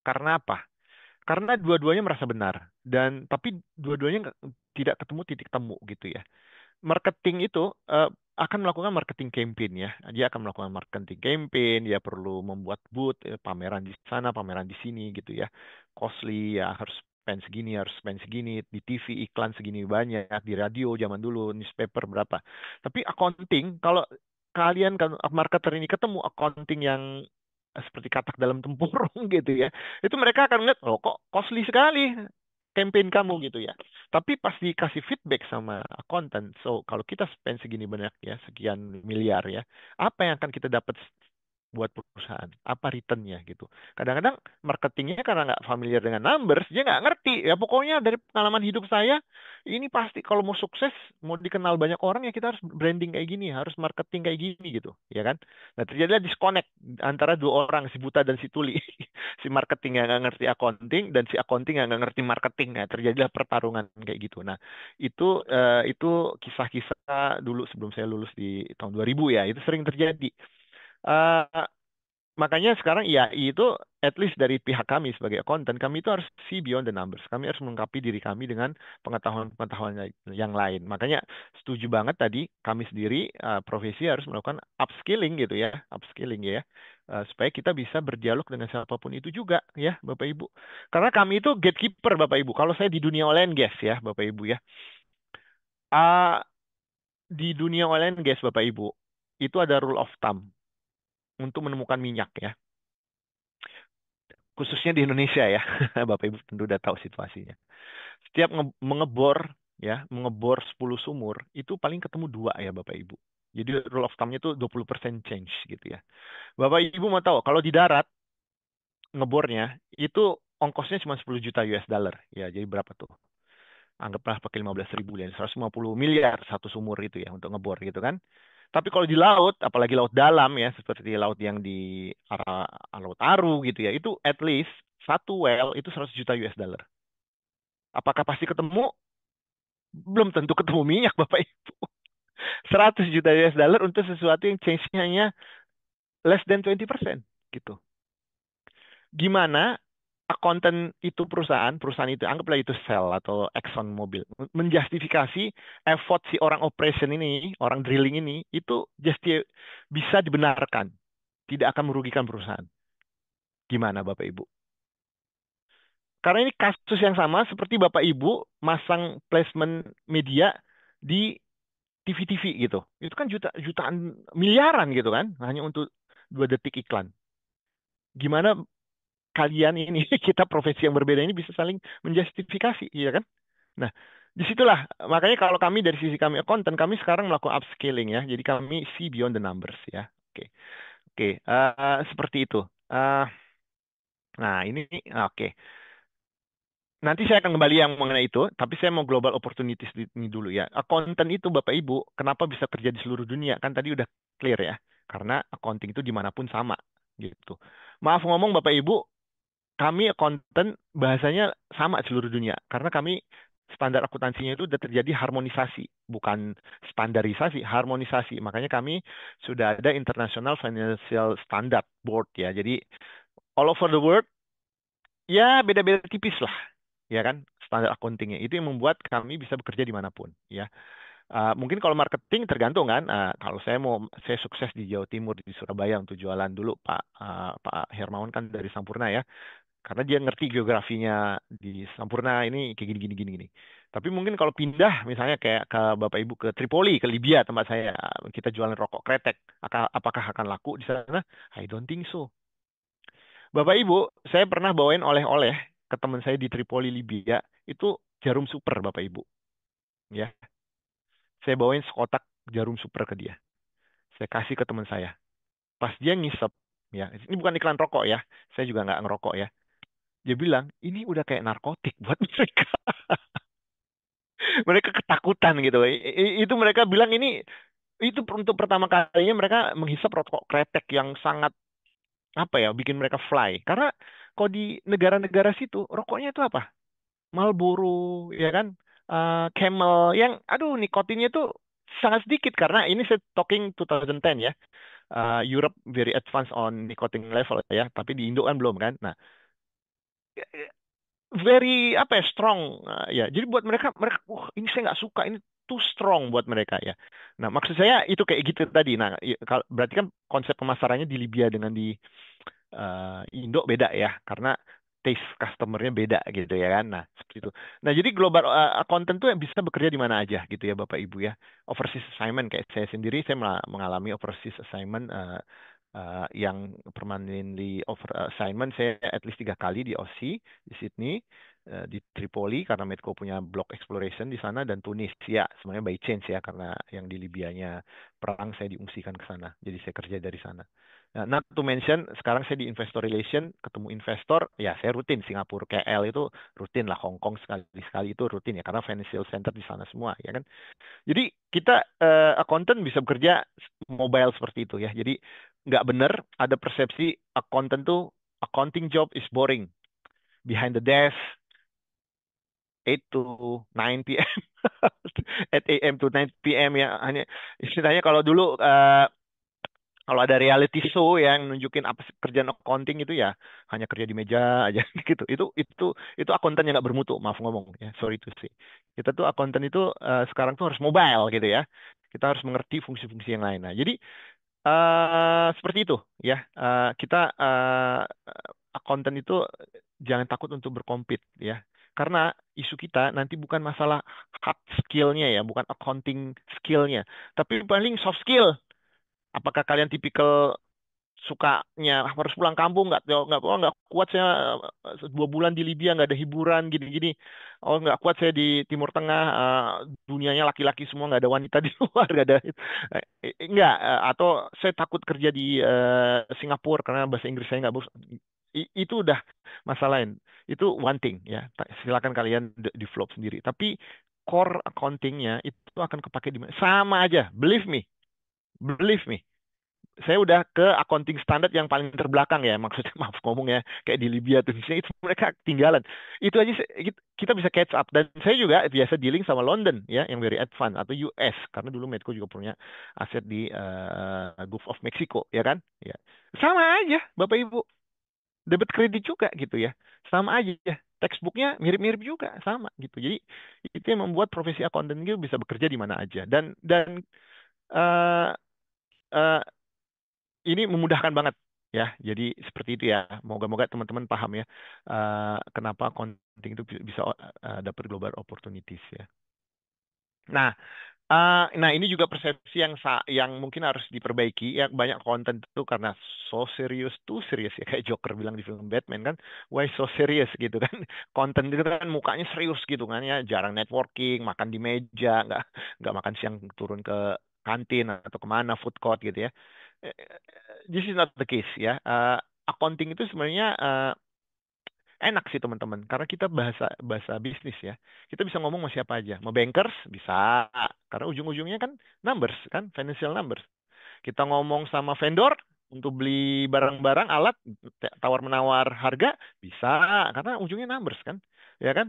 Speaker 10: Karena apa? Karena dua-duanya merasa benar dan tapi dua-duanya tidak ketemu titik temu gitu ya. Marketing itu akan melakukan marketing campaign ya. Dia akan melakukan marketing campaign, dia perlu membuat booth, pameran di sana, pameran di sini gitu ya. Costly ya, harus spend segini, di TV iklan segini banyak, di radio zaman dulu, newspaper berapa. Tapi accounting, kalau kalian kan marketer ini ketemu accounting yang seperti katak dalam tempurung gitu ya, itu mereka akan lihat, oh kok costly sekali campaign kamu gitu ya. Tapi pas dikasih feedback sama akuntan, so kalau kita spend segini banyak ya, sekian miliar ya, apa yang akan kita dapat buat perusahaan? Apa returnnya gitu? Kadang-kadang marketingnya karena nggak familiar dengan numbers, dia nggak ngerti. Ya pokoknya dari pengalaman hidup saya, ini pasti kalau mau sukses, mau dikenal banyak orang ya kita harus branding kayak gini, harus marketing kayak gini gitu, ya kan? Nah terjadilah disconnect antara dua orang, si buta dan si tuli. Si marketing yang nggak ngerti accounting dan si accounting yang nggak ngerti marketing. Nah terjadilah pertarungan kayak gitu. Nah itu kisah-kisah dulu sebelum saya lulus di tahun 2000 ya, itu sering terjadi. Eh, Makanya sekarang IAI itu at least dari pihak kami sebagai accountant, kami itu harus see beyond the numbers. Kami harus melengkapi diri kami dengan pengetahuan-pengetahuan yang lain. Makanya setuju banget tadi kami sendiri profesi harus melakukan upskilling gitu ya, upskilling ya. Supaya kita bisa berdialog dengan siapapun itu juga ya Bapak Ibu. Karena kami itu gatekeeper Bapak Ibu. Kalau saya di dunia oil and gas ya Bapak Ibu ya. Ah, di dunia oil and gas Bapak Ibu, itu ada rule of thumb untuk menemukan minyak ya. Khususnya di Indonesia ya. Bapak Ibu tentu udah tahu situasinya. Setiap mengebor 10 sumur, itu paling ketemu 2 ya Bapak Ibu. Jadi rule of thumb-nya itu 20% change gitu ya. Bapak Ibu mau tahu, kalau di darat ngebornya, itu ongkosnya cuma 10 juta US dollar. Ya, jadi berapa tuh? Anggaplah pakai 15.000 ya, 150 miliar satu sumur itu ya untuk ngebor gitu kan. Tapi kalau di laut, apalagi laut dalam ya, seperti laut yang di arah Laut Aru gitu ya, itu at least satu well itu 100 juta US dollar. Apakah pasti ketemu? Belum tentu ketemu minyak, Bapak Ibu. 100 juta US dollar untuk sesuatu yang change-nya hanya less than 20% gitu. Gimana akuntan itu perusahaan itu anggaplah itu Shell atau Exxon Mobil menjustifikasi effort si orang operation ini, orang drilling ini itu bisa dibenarkan, tidak akan merugikan perusahaan. Gimana Bapak Ibu? Karena ini kasus yang sama seperti Bapak Ibu masang placement media di TV-TV gitu. Itu kan jutaan miliaran gitu kan, hanya untuk 2 detik iklan. Gimana kalian ini, kita profesi yang berbeda ini bisa saling menjustifikasi, ya kan? Nah, disitulah makanya kalau kami dari sisi kami konten, kami sekarang melakukan upscaling ya. Jadi kami see beyond the numbers ya. Oke, seperti itu. Nah ini oke. Nanti saya akan kembali yang mengenai itu, tapi saya mau global opportunities ini dulu ya. Konten itu Bapak Ibu, kenapa bisa kerja di seluruh dunia? Kan tadi udah clear ya. Karena accounting itu dimanapun sama gitu. Maaf ngomong Bapak Ibu, kami konten bahasanya sama seluruh dunia karena kami standar akuntansinya itu udah terjadi harmonisasi, bukan standarisasi, harmonisasi. Makanya kami sudah ada International Financial Standard Board ya. Jadi all over the world ya beda-beda tipis lah, ya kan standar accountingnya. Itu yang membuat kami bisa bekerja dimanapun ya. Mungkin kalau marketing tergantung kan. Kalau saya sukses di Jawa Timur di Surabaya untuk jualan dulu Pak Hermawan kan dari Sampurna ya. Karena dia ngerti geografinya di Sampurna ini kayak gini. Tapi mungkin kalau pindah misalnya kayak ke Bapak Ibu ke Tripoli, ke Libya tempat saya, kita jualan rokok kretek, apakah akan laku di sana? I don't think so. Bapak Ibu, saya pernah bawain oleh-oleh ke teman saya di Tripoli, Libya, itu jarum super Bapak Ibu. Ya, saya bawain sekotak jarum super ke dia. Saya kasih ke teman saya. Pas dia ngisep, ya, ini bukan iklan rokok ya, saya juga nggak ngerokok ya. Dia bilang, ini udah kayak narkotik buat mereka. Mereka ketakutan gitu. Itu mereka bilang itu untuk pertama kalinya mereka menghisap rokok kretek yang sangat apa ya, bikin mereka fly. Karena kalau di negara-negara situ rokoknya itu apa? Marlboro, ya kan? Camel yang aduh nikotinnya tuh sangat sedikit karena ini saya talking 2010 ya. Europe very advanced on nicotine level ya, tapi di Indo kan belum kan. Nah, very apa ya strong ya. Jadi buat mereka wah ini saya nggak suka, ini too strong buat mereka ya. Nah maksud saya itu kayak gitu tadi. Nah berarti kan konsep pemasarannya di Libya dengan di Indo beda ya, karena taste customernya beda gitu ya kan. Nah seperti itu. Nah jadi global accountant tuh yang bisa bekerja di mana aja gitu ya Bapak Ibu ya. Overseas assignment kayak saya sendiri, saya mengalami overseas assignment yang permanently over assignment saya at least 3 kali di Aussie, di Sydney, di Tripoli karena Medco punya block exploration di sana, dan Tunisia sebenarnya by chance ya karena yang di Libyanya perang saya diungsikan ke sana, jadi saya kerja dari sana. Nah, not to mention sekarang saya di investor relation, ketemu investor ya saya rutin Singapura, KL itu rutin lah, Hong Kong sekali itu rutin ya karena financial center di sana semua ya kan. Jadi kita accountant bisa bekerja mobile seperti itu ya. Jadi nggak benar ada persepsi accountant tuh accounting job is boring. Behind the desk 8 to 9 p.m. 8 a.m. to 9 p.m. ya. Hanya istilahnya kalau dulu kalau ada reality show yang nunjukin apa sih kerjaan accounting itu ya hanya kerja di meja aja gitu. Itu akuntan yang nggak bermutu, maaf ngomong ya, sorry to say. Kita tuh akuntan itu sekarang tuh harus mobile gitu ya. Kita harus mengerti fungsi-fungsi yang lain. Nah, jadi seperti itu ya. Kita akuntan itu jangan takut untuk berkompet ya. Karena isu kita nanti bukan masalah hard skill-nya ya, bukan accounting skill-nya, tapi paling soft skill. Apakah kalian tipikal sukanya harus pulang kampung, nggak kuat saya 2 bulan di Libya nggak ada hiburan gini-gini, nggak kuat saya di Timur Tengah, dunianya laki-laki semua nggak ada wanita di luar, nggak ada nggak, atau saya takut kerja di Singapura karena bahasa Inggris saya nggak bagus. Itu udah masalah lain, itu one thing ya, silakan kalian develop sendiri, tapi core accountingnya itu akan kepake di mana sama aja, believe me. Saya udah ke accounting standard yang paling terbelakang ya, maksudnya maaf ngomong ya, kayak di Libya tuh itu mereka ketinggalan. Itu aja kita bisa catch up, dan saya juga biasa dealing sama London ya, yang very advanced, atau US karena dulu Medco juga punya aset di Gulf of Mexico ya kan. Ya. Sama aja Bapak Ibu. Debit kredit juga gitu ya. Sama aja ya. Textbooknya mirip-mirip juga sama gitu. Jadi itu yang membuat profesi accountant itu bisa bekerja di mana aja, dan uh, ini memudahkan banget ya. Jadi seperti itu ya. Moga-moga teman-teman paham ya kenapa accounting itu bisa dapat global opportunities ya. Nah, ini juga persepsi yang mungkin harus diperbaiki ya. Banyak konten itu karena so serius ya, kayak Joker bilang di film Batman kan, why so serious gitu kan. Konten itu kan mukanya serius gitu kan ya, jarang networking, makan di meja, nggak makan siang turun ke kantin atau kemana food court gitu ya. This is not the case ya. Accounting itu sebenarnya enak sih teman-teman, karena kita bahasa bisnis ya. Kita bisa ngomong sama siapa aja. Mau bankers bisa, karena ujung-ujungnya kan numbers kan, financial numbers. Kita ngomong sama vendor untuk beli barang-barang, alat, tawar-menawar harga bisa, karena ujungnya numbers kan, ya kan.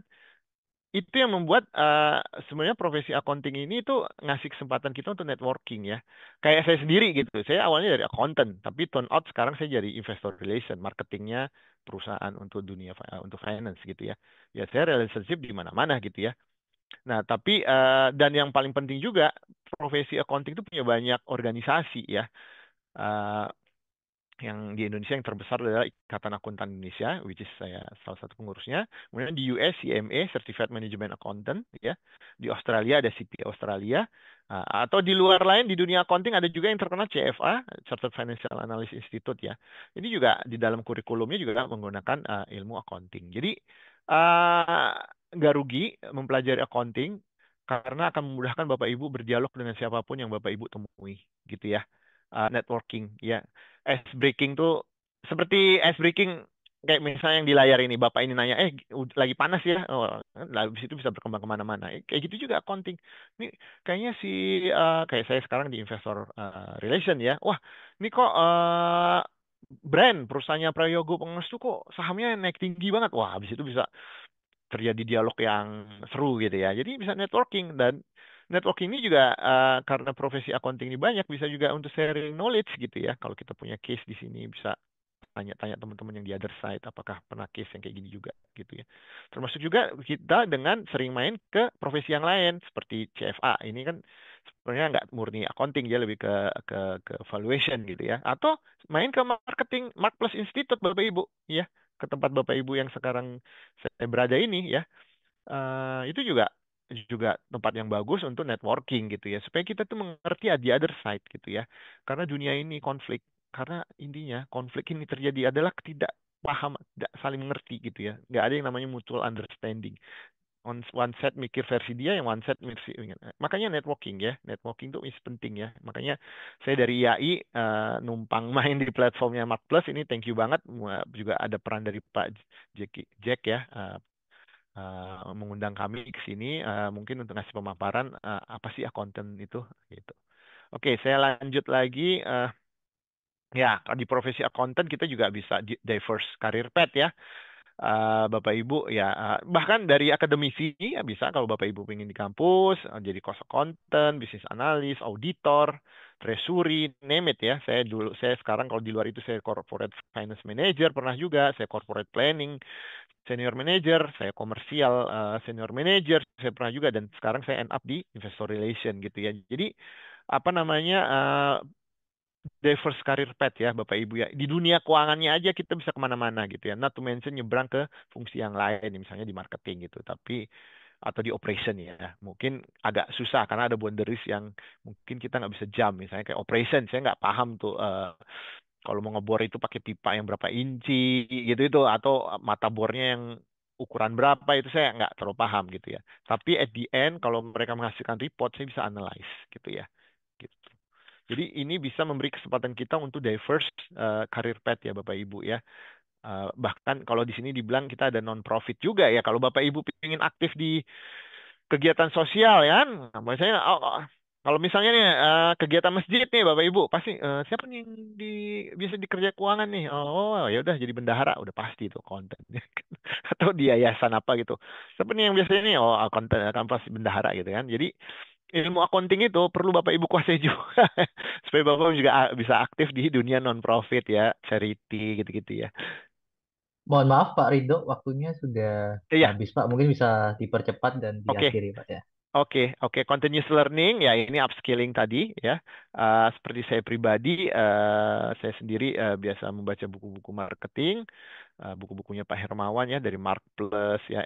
Speaker 10: itu yang membuat sebenarnya profesi accounting ini tuh ngasih kesempatan kita untuk networking ya. Kayak saya sendiri gitu. Saya awalnya dari accountant, tapi turn out sekarang saya jadi investor relation, marketingnya perusahaan untuk dunia untuk finance gitu ya. Ya saya relationship di mana-mana gitu ya. Nah, tapi dan yang paling penting juga profesi accounting itu punya banyak organisasi ya. Eh, yang di Indonesia yang terbesar adalah Ikatan Akuntan Indonesia, which is saya salah satu pengurusnya. Kemudian di US CMA, Certified Management Accountant, ya. Di Australia ada CPA Australia. Atau di luar lain di dunia accounting ada juga yang terkenal CFA, Chartered Financial Analyst Institute ya. Ini juga di dalam kurikulumnya juga menggunakan ilmu accounting. Jadi uh, nggak rugi mempelajari accounting karena akan memudahkan Bapak Ibu berdialog dengan siapapun yang Bapak Ibu temui, gitu ya. Networking, ya ice breaking tuh seperti ice breaking kayak misalnya yang di layar ini bapak ini nanya lagi panas ya, lalu habis itu bisa berkembang kemana-mana. Kayak gitu juga accounting ini kayaknya kayak saya sekarang di investor relation ya, wah ini kok brand perusahaannya Prayogo Pengestu kok sahamnya naik tinggi banget, wah habis itu bisa terjadi dialog yang seru gitu ya. Jadi bisa networking dan networking ini juga karena profesi accounting ini banyak bisa juga untuk sharing knowledge gitu ya. Kalau kita punya case di sini bisa tanya-tanya teman-teman yang di other side apakah pernah case yang kayak gini juga gitu ya. Termasuk juga kita dengan sering main ke profesi yang lain seperti CFA. Ini kan sebenarnya nggak murni accounting, dia lebih ke valuation gitu ya. Atau main ke marketing Mark Plus Institute Bapak Ibu ya, ke tempat Bapak Ibu yang sekarang saya berada ini ya. Itu juga juga tempat yang bagus untuk networking gitu ya, supaya kita tuh mengerti the other side gitu ya, karena dunia ini konflik, karena intinya konflik ini terjadi adalah ketidakpahaman, tidak saling mengerti gitu ya, nggak ada yang namanya mutual understanding. One set mikir versi dia, yang one set versi makanya networking ya, networking itu penting ya. Makanya saya dari IAI numpang main di platformnya Mark Plus ini, thank you banget. Juga ada peran dari Pak Jack ya, mengundang kami ke sini mungkin untuk ngasih pemaparan apa sih accountant itu gitu. Oke, saya lanjut lagi. Ya, di profesi accountant kita juga bisa diverse career path ya. Bapak Ibu ya, bahkan dari akademisi ya bisa kalau Bapak Ibu ingin di kampus jadi cost accountant, business analyst, auditor, treasury, name it ya. Saya sekarang kalau di luar itu saya corporate finance manager pernah juga, saya corporate planning senior manager, saya komersial senior manager, saya pernah juga, dan sekarang saya end up di investor relation gitu ya. Jadi apa namanya diverse career path ya Bapak Ibu ya. Di dunia keuangannya aja kita bisa kemana-mana gitu ya. Not to mention nyebrang ke fungsi yang lain, misalnya di marketing gitu. Tapi atau di operation ya. Mungkin agak susah karena ada boundaries yang mungkin kita nggak bisa jam. Misalnya kayak operation, saya nggak paham tuh kalau mau ngebor itu pakai pipa yang berapa inci gitu itu, atau mata bornya yang ukuran berapa, itu saya nggak terlalu paham gitu ya. Tapi at the end kalau mereka menghasilkan report saya bisa analyze gitu ya. Gitu. Jadi ini bisa memberi kesempatan kita untuk diverse career path ya Bapak Ibu ya. Bahkan kalau di sini dibilang kita ada non-profit juga ya. Kalau Bapak Ibu ingin aktif di kegiatan sosial ya, misalnya kalau misalnya nih kegiatan masjid nih Bapak Ibu, pasti siapa nih yang bisa di kerja keuangan nih? Oh ya udah jadi bendahara, udah pasti itu konten. Atau di yayasan apa gitu. Siapa nih yang biasanya nih? Oh konten akan pasti bendahara gitu kan. Jadi ilmu accounting itu perlu Bapak Ibu kuasai juga supaya Bapak juga bisa aktif di dunia non-profit ya, charity gitu-gitu ya.
Speaker 1: Mohon maaf Pak Rido, waktunya sudah
Speaker 10: Iya,
Speaker 1: habis Pak. Mungkin bisa dipercepat dan
Speaker 10: oke.
Speaker 1: diakhiri Pak ya.
Speaker 10: Oke, continuous learning ya, ini upskilling tadi ya. Seperti saya pribadi, saya sendiri biasa membaca buku-buku marketing, buku-bukunya Pak Hermawan ya, dari Mark Plus ya,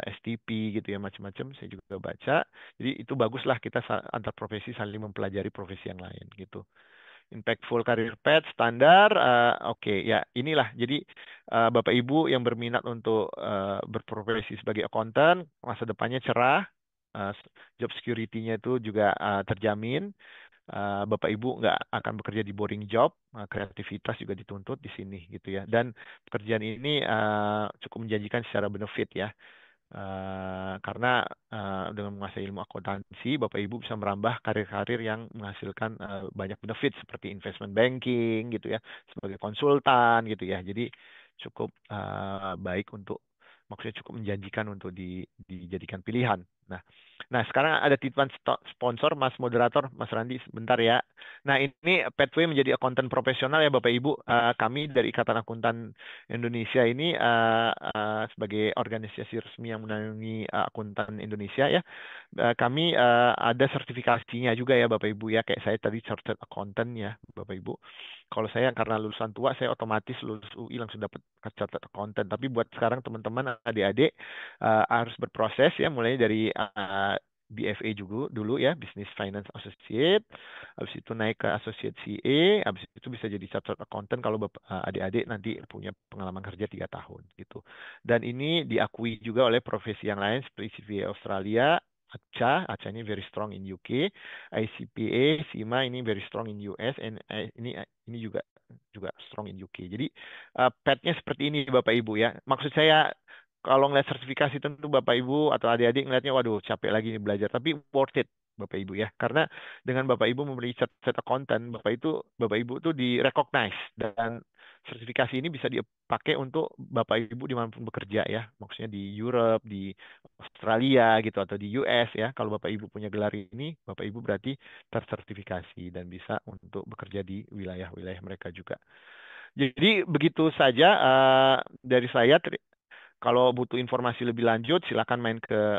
Speaker 10: STP gitu ya, macam-macam saya juga baca. Jadi itu baguslah kita antar profesi saling mempelajari profesi yang lain gitu. Impactful career path standar, oke ya inilah. Jadi Bapak Ibu yang berminat untuk berprofesi sebagai accountant, masa depannya cerah, job security-nya itu juga terjamin. Bapak Ibu nggak akan bekerja di boring job, kreativitas juga dituntut di sini gitu ya. Dan pekerjaan ini cukup menjanjikan secara benefit ya. Karena dengan menguasai ilmu akuntansi, Bapak Ibu bisa merambah karir-karir yang menghasilkan banyak benefit seperti investment banking gitu ya, sebagai konsultan gitu ya. Jadi cukup baik untuk maksudnya cukup menjanjikan untuk dijadikan pilihan. Nah, sekarang ada titipan sponsor, Mas Moderator, Mas Randi, sebentar ya. Nah, ini Pathway menjadi akuntan profesional ya Bapak Ibu. Kami dari Ikatan Akuntan Indonesia ini sebagai organisasi resmi yang menaungi akuntan Indonesia ya. Kami ada sertifikasinya juga ya Bapak Ibu ya. Kayak saya tadi Chartered Accountant ya Bapak Ibu. Kalau saya karena lulusan tua, saya otomatis lulus UI langsung dapat Chartered Accountant. Tapi buat sekarang teman-teman adik-adik harus berproses ya, mulai dari BFA juga dulu ya, Business Finance Associate, habis itu naik ke Associate CA, habis itu bisa jadi Chartered Accountant kalau adik-adik nanti punya pengalaman kerja 3 tahun gitu. Dan ini diakui juga oleh profesi yang lain seperti CPA Australia, ACA ini very strong in UK, ICPA, SIMA ini very strong in US, and ini juga strong in UK. Jadi PET-nya seperti ini Bapak Ibu ya. Maksud saya kalau ngeliat sertifikasi tentu Bapak Ibu atau adik-adik ngeliatnya waduh capek lagi nih belajar, tapi worth it Bapak Ibu ya. Karena dengan Bapak Ibu membeli Chartered Accountant, Bapak Ibu tuh di-recognize, dan sertifikasi ini bisa dipakai untuk Bapak Ibu dimanapun bekerja ya. Maksudnya di Europe, di Australia gitu, atau di US ya. Kalau Bapak Ibu punya gelar ini, Bapak Ibu berarti tersertifikasi dan bisa untuk bekerja di wilayah-wilayah mereka juga. Jadi begitu saja dari saya. Kalau butuh informasi lebih lanjut, silakan main ke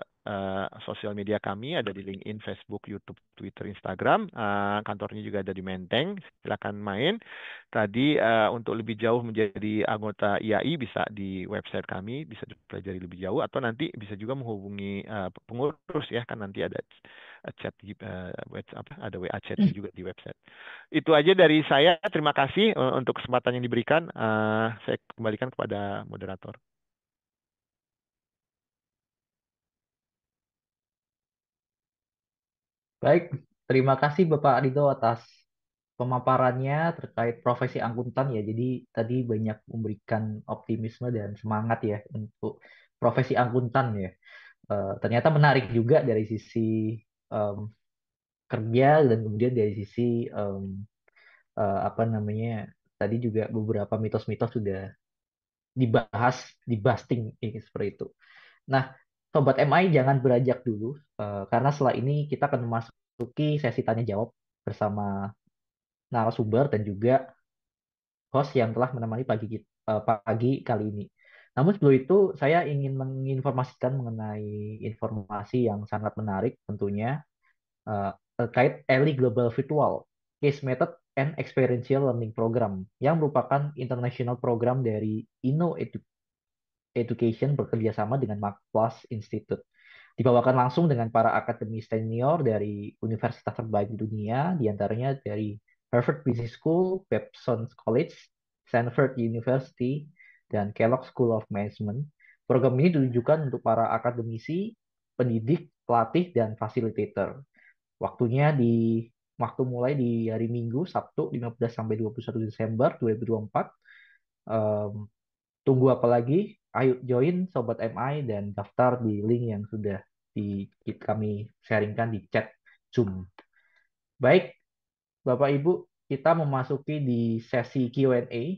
Speaker 10: sosial media kami, ada di LinkedIn, Facebook, YouTube, Twitter, Instagram. Kantornya juga ada di Menteng, silakan main. Tadi untuk lebih jauh menjadi anggota IAI bisa di website kami, bisa dipelajari lebih jauh, atau nanti bisa juga menghubungi pengurus ya, kan nanti ada chat ada WA chat juga di website. Itu aja dari saya. Terima kasih untuk kesempatan yang diberikan. Saya kembalikan kepada moderator.
Speaker 1: Baik, terima kasih Bapak Rido atas pemaparannya terkait profesi akuntan ya. Jadi tadi banyak memberikan optimisme dan semangat ya untuk profesi akuntan ya. Ternyata menarik juga dari sisi em, kerja, dan kemudian dari sisi apa namanya, tadi juga beberapa mitos-mitos sudah dibahas, dibusting seperti itu. Nah, Sobat MI jangan beranjak dulu, karena setelah ini kita akan memasuki sesi tanya jawab bersama narasumber dan juga host yang telah menemani pagi kali ini. Namun sebelum itu, saya ingin menginformasikan mengenai informasi yang sangat menarik tentunya, terkait ELI Global Virtual Case Method and Experiential Learning Program yang merupakan international program dari Education bekerjasama dengan Mark Plus Institute. Dibawakan langsung dengan para akademis senior dari universitas terbaik di dunia, diantaranya dari Harvard Business School, Babson College, Stanford University, dan Kellogg School of Management. Program ini ditujukan untuk para akademisi, pendidik, pelatih, dan fasilitator. Waktu mulai di hari Minggu, Sabtu 15 sampai 21 Desember 2024. Tunggu apa lagi? Ayo join Sobat MI dan daftar di link yang sudah kami sharingkan di chat Zoom. Baik, Bapak Ibu, kita memasuki di sesi Q&A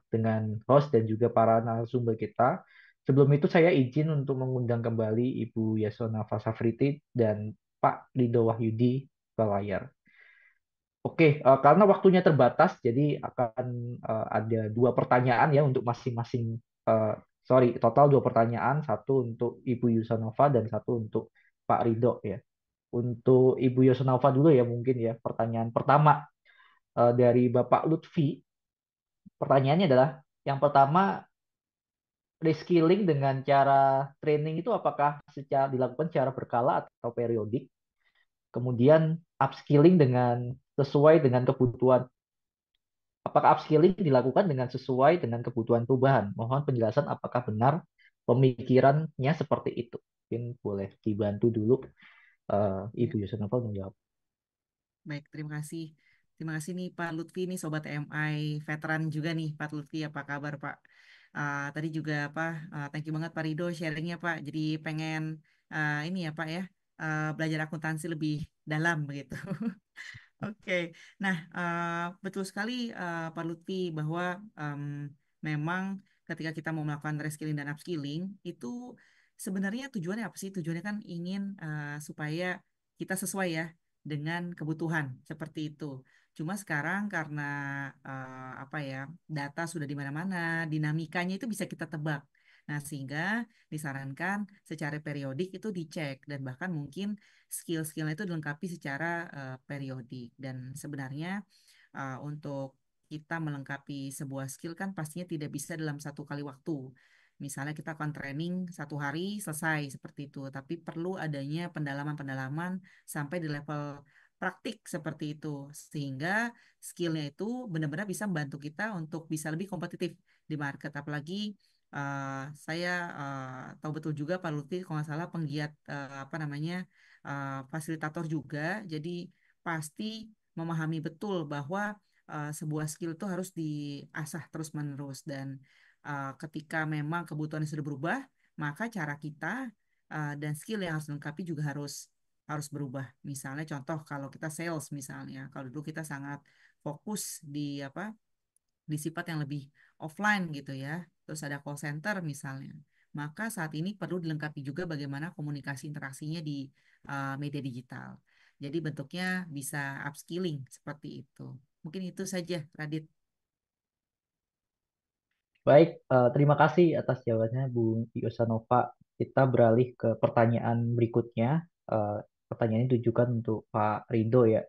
Speaker 1: dengan host dan juga para narasumber kita. Sebelum itu saya izin untuk mengundang kembali Ibu Yasona Fasafriti dan Pak Rido Wahyudi ke layar. Oke, karena waktunya terbatas, jadi akan ada 2 pertanyaan ya untuk masing-masing. Total 2 pertanyaan, satu untuk Ibu Yusanova dan satu untuk Pak Rido ya. Untuk Ibu Yusanova dulu ya mungkin ya. Pertanyaan pertama dari Bapak Lutfi. Pertanyaannya adalah, yang pertama, reskilling dengan cara training itu apakah dilakukan secara berkala atau periodik? Kemudian upskilling sesuai dengan kebutuhan. Apakah upskilling dilakukan sesuai dengan kebutuhan perubahan? Mohon penjelasan apakah benar pemikirannya seperti itu. Mungkin boleh dibantu dulu Ibu Yusanova menjawab.
Speaker 6: Baik, terima kasih. Terima kasih nih Pak Lutfi, nih Sobat MI veteran juga nih Pak Lutfi, apa kabar Pak? Tadi juga thank you banget Pak Rido sharingnya Pak. Jadi pengen ini ya Pak ya, belajar akuntansi lebih dalam begitu. Oke, nah betul sekali Pak Lutfi bahwa memang ketika kita mau melakukan reskilling dan upskilling, itu sebenarnya tujuannya apa sih? Tujuannya kan ingin supaya kita sesuai ya dengan kebutuhan seperti itu. Cuma sekarang karena apa ya, data sudah di mana-mana, dinamikanya itu bisa kita tebak. Nah, sehingga disarankan secara periodik itu dicek dan bahkan mungkin skill-skillnya itu dilengkapi secara periodik. Dan sebenarnya untuk kita melengkapi sebuah skill kan pastinya tidak bisa dalam satu kali waktu. Misalnya kita akan training 1 hari selesai seperti itu, tapi perlu adanya pendalaman-pendalaman sampai di level praktik seperti itu, sehingga skillnya itu benar-benar bisa membantu kita untuk bisa lebih kompetitif di market. Apalagi saya tahu betul juga Pak Lutfi kalau nggak salah penggiat apa namanya fasilitator juga, jadi pasti memahami betul bahwa sebuah skill itu harus diasah terus-menerus dan ketika memang kebutuhannya sudah berubah, maka cara kita dan skill yang harus dilengkapi juga harus berubah. Misalnya contoh kalau kita sales misalnya, kalau dulu kita sangat fokus di apa di sifat yang lebih offline gitu ya. Terus ada call center misalnya. Maka saat ini perlu dilengkapi juga bagaimana komunikasi interaksinya di media digital. Jadi bentuknya bisa upskilling seperti itu. Mungkin itu saja, Radit.
Speaker 1: Baik, terima kasih atas jawabannya Bu Yosanova. Kita beralih ke pertanyaan berikutnya. Eh, Pertanyaan ini ditujukan untuk Pak Rido ya.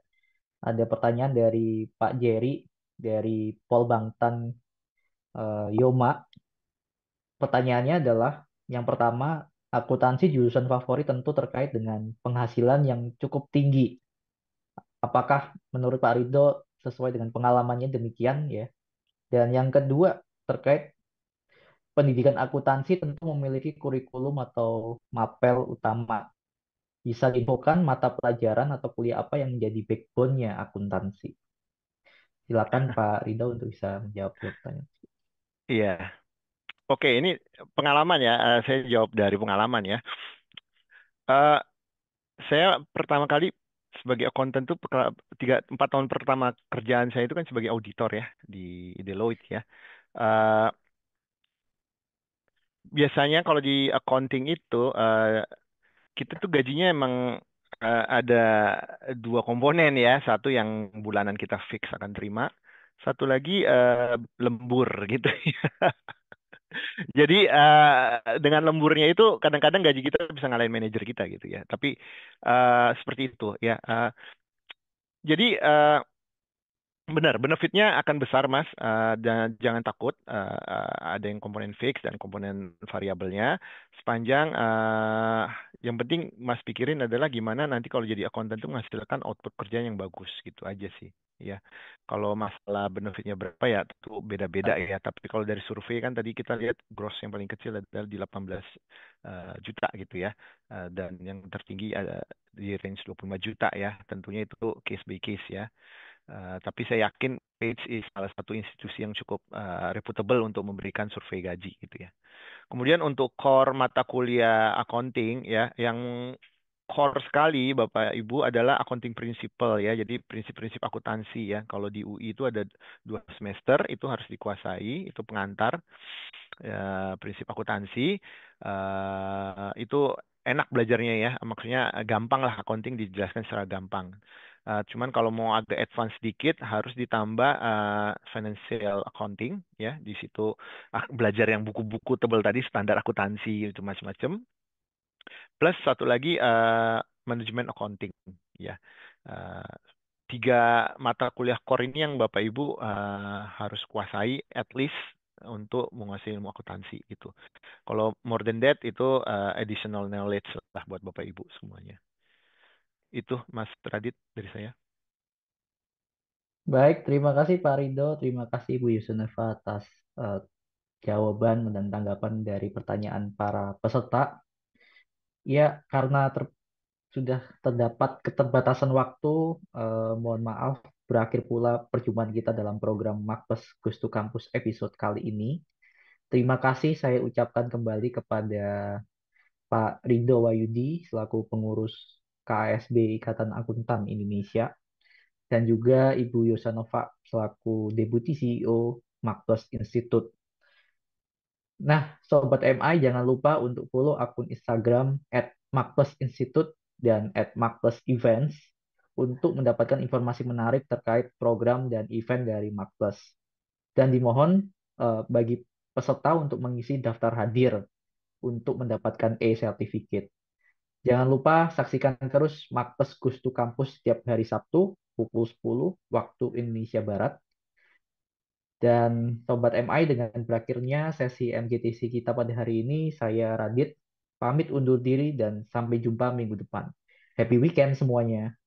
Speaker 1: Ada pertanyaan dari Pak Jerry dari Polbangtan Yoma. Pertanyaannya adalah yang pertama, akuntansi jurusan favorit tentu terkait dengan penghasilan yang cukup tinggi. Apakah menurut Pak Rido sesuai dengan pengalamannya demikian ya? Dan yang kedua, terkait pendidikan akuntansi tentu memiliki kurikulum atau mapel utama. Bisa diinfokan mata pelajaran atau kuliah apa yang menjadi backbone-nya akuntansi? Silakan Pak Rido untuk bisa menjawab dua pertanyaan.
Speaker 10: Iya. Oke, ini pengalaman ya. Saya jawab dari pengalaman ya. Eh, saya pertama kali sebagai akuntan tuh 4 tahun pertama kerjaan saya itu kan sebagai auditor ya di Deloitte ya. Eh, Biasanya kalau di accounting itu kita tuh gajinya emang ada 2 komponen ya. Satu yang bulanan kita fix akan terima. Satu lagi lembur gitu. Jadi dengan lemburnya itu kadang-kadang gaji kita bisa ngalahin manajer kita gitu ya. Tapi seperti itu ya. Jadi benar, benefitnya akan besar, Mas. Dan jangan takut. Ada yang komponen fix dan komponen variabelnya. Sepanjang yang penting Mas pikirin adalah gimana nanti kalau jadi akuntan itu menghasilkan output kerja yang bagus gitu aja sih. Ya, kalau masalah benefitnya berapa ya tentu beda-beda ya. Tapi kalau dari survei kan tadi kita lihat gross yang paling kecil adalah di 18 juta gitu ya. Dan yang tertinggi ada di range 25 juta ya. Tentunya itu case by case ya. Tapi saya yakin Page is salah satu institusi yang cukup reputable untuk memberikan survei gaji gitu ya. Kemudian untuk core mata kuliah accounting ya, yang core sekali Bapak Ibu adalah accounting principle ya. Jadi prinsip-prinsip akuntansi ya. Kalau di UI itu ada 2 semester itu harus dikuasai, itu pengantar prinsip akuntansi. Itu enak belajarnya ya. Maksudnya gampang lah accounting dijelaskan secara gampang. Cuman kalau mau agak advance sedikit harus ditambah financial accounting ya. Di situ belajar yang buku-buku tebal tadi standar akuntansi itu macam-macam. Plus satu lagi manajemen accounting ya. Eh, 3 mata kuliah core ini yang Bapak Ibu harus kuasai at least untuk menguasai ilmu akuntansi gitu. Kalau more than that itu additional knowledge lah buat Bapak Ibu semuanya. Itu Mas Radit dari saya.
Speaker 1: Baik, terima kasih Pak Rido, terima kasih Bu Yusuneva atas jawaban dan tanggapan dari pertanyaan para peserta. Ya, karena sudah terdapat keterbatasan waktu, mohon maaf, berakhir pula perjumpaan kita dalam program Makpes Gustu Kampus episode kali ini. Terima kasih saya ucapkan kembali kepada Pak Rido Wayudi selaku pengurus KASB Ikatan Akuntan Indonesia dan juga Ibu Yosanova selaku Deputi CEO Makpes Institute. Nah, Sobat MI jangan lupa untuk follow akun Instagram @makplusinstitute dan @makplusevents untuk mendapatkan informasi menarik terkait program dan event dari Makplus. Dan dimohon bagi peserta untuk mengisi daftar hadir untuk mendapatkan e-certificate. Jangan lupa saksikan terus Makpus Goes to Campus setiap hari Sabtu pukul 10 waktu Indonesia Barat. Dan Sobat MI, dengan berakhirnya sesi MGTC kita pada hari ini, saya Radit pamit undur diri dan sampai jumpa minggu depan. Happy weekend semuanya.